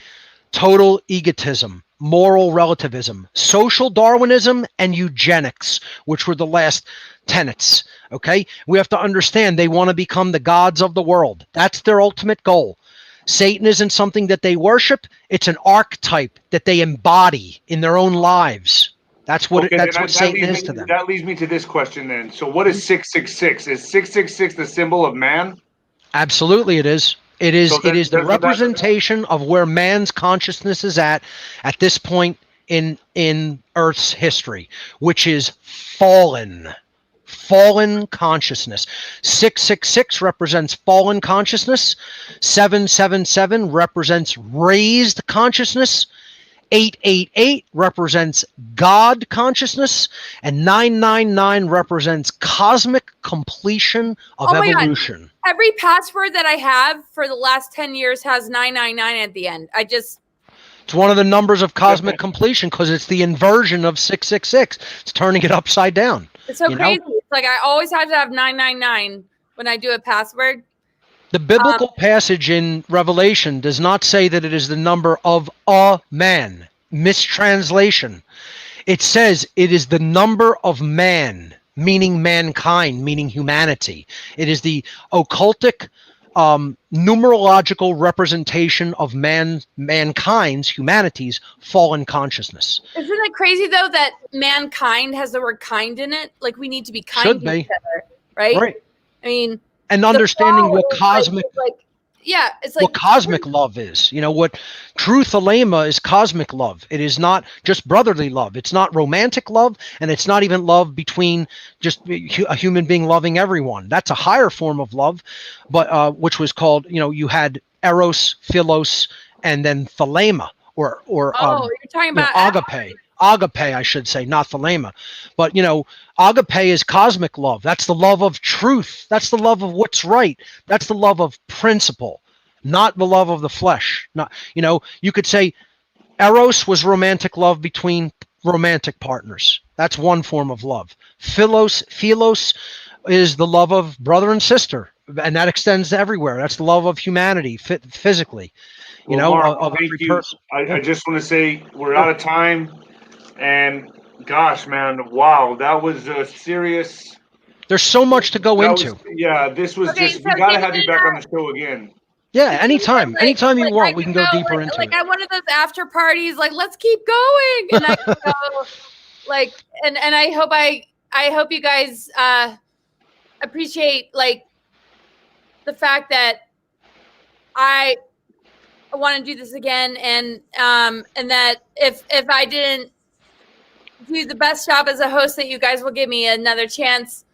total egotism, moral relativism, social Darwinism, and eugenics, which were the last tenets. Okay, we have to understand they want to become the gods of the world. That's their ultimate goal. Satan isn't something that they worship. It's an archetype that they embody in their own lives. That's what Satan is to them. That leads me to this question then. So what is 666? Is 666 the symbol of man? Absolutely it is. It is the representation of where man's consciousness is at this point in Earth's history, which is fallen consciousness. 666 represents fallen consciousness. 777 represents raised consciousness. 888 represents God consciousness, and 999 represents cosmic completion of evolution. God. Every password that I have for the last 10 years has 999 at the end. It's one of the numbers of cosmic completion because it's the inversion of 666. It's turning it upside down. It's so crazy. It's like I always have to have 999 when I do a password. The biblical passage in Revelation does not say that it is the number of a man. Mistranslation. It says it is the number of man, meaning mankind, meaning humanity. It is the occultic numerological representation of humanity's fallen consciousness. Isn't it crazy though that mankind has the word kind in it? Like we need to be kind Should to be. each other, right? Right. I mean, And understanding what cosmic it's like what cosmic love is. You know, what true thelema is cosmic love. It is not just brotherly love. It's not romantic love, and it's not even love between just a human being loving everyone. That's a higher form of love, but which was called, you know, you had eros, philos, and then thelema, or you're talking about agape. Agape, I should say, not thelema. But, you know, agape is cosmic love. That's the love of truth. That's the love of what's right. That's the love of principle, not the love of the flesh. Not, you know, you could say eros was romantic love between romantic partners. That's one form of love. Philos is the love of brother and sister, and that extends to everywhere. That's the love of humanity, physically. You know, Mark, of thank every you. person. I just want to say we're out of time. And gosh, man, wow, that was a serious. There's so much to go into. This was Okay, just. so We got to David, have you back on the show again. Yeah, anytime you want, we can go deeper into like it. at one of those after parties, like let's keep going, and I can go, like, and I hope you guys appreciate like the fact that I want to do this again, and that if I didn't do the best job as a host, that you guys will give me another chance.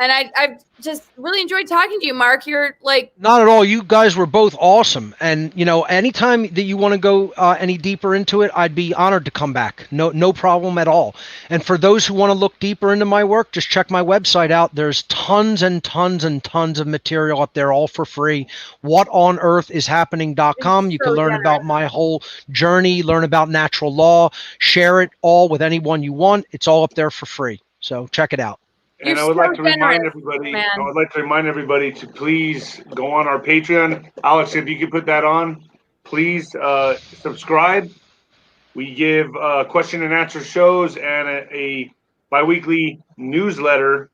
And I've just really enjoyed talking to you, Mark. You're like... Not at all. You guys were both awesome. And, you know, anytime that you want to go any deeper into it, I'd be honored to come back. No problem at all. And for those who want to look deeper into my work, just check my website out. There's tons and tons and tons of material up there, all for free. whatonearthishappening.com. You can learn about my whole journey, learn about natural law, share it all with anyone you want. It's all up there for free. So check it out. And I would like to remind everybody. I would like to remind everybody to please go on our Patreon. Alex, if you could put that on, please subscribe. We give question and answer shows and a biweekly newsletter.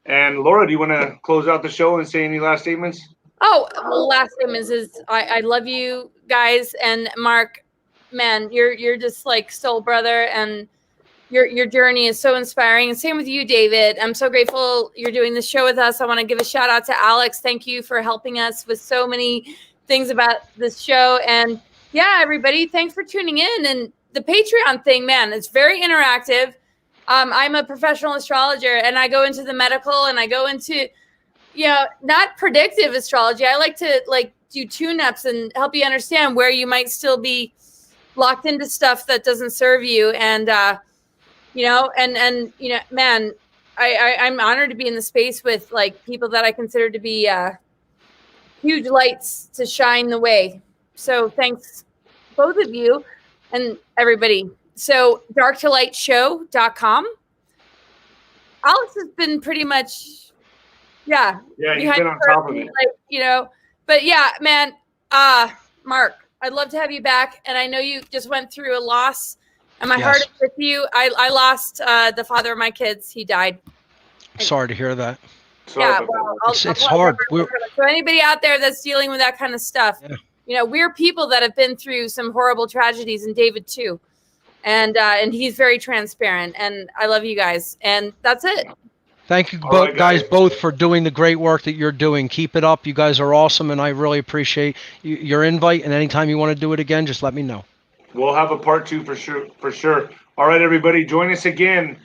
And Laura, do you want to close out the show and say any last statements? Oh, well, last statement is I love you guys, and Mark, man, you're just like soul brother, and your journey is so inspiring. And same with you, David. I'm so grateful you're doing this show with us. I want to give a shout out to Alex. Thank you for helping us with so many things about this show. And yeah, everybody, thanks for tuning in. And the Patreon thing, man, it's very interactive. I'm a professional astrologer, and I go into the medical, and I go into, you know, not predictive astrology. I like to do tune-ups and help you understand where you might still be locked into stuff that doesn't serve you. And you know, and you know, man, I'm honored to be in the space with like people that I consider to be huge lights to shine the way. So thanks, both of you and everybody. So darktolightshow.com. Alex has been pretty much, yeah, he's been on top of it. Like, you know, but yeah, man, Mark, I'd love to have you back. And I know you just went through a loss. And my heart is with you. I lost the father of my kids. He died. Sorry to hear that. Yeah, well, it's hard. So anybody out there that's dealing with that kind of stuff, you know, we're people that have been through some horrible tragedies, and David too. And he's very transparent. And I love you guys. And that's it. Thank you guys both for doing the great work that you're doing. Keep it up. You guys are awesome, and I really appreciate your invite. And anytime you want to do it again, just let me know. We'll have a part 2 for sure. All right, everybody, join us again.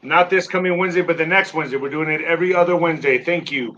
Not this coming Wednesday, but the next Wednesday. We're doing it every other Wednesday. Thank you.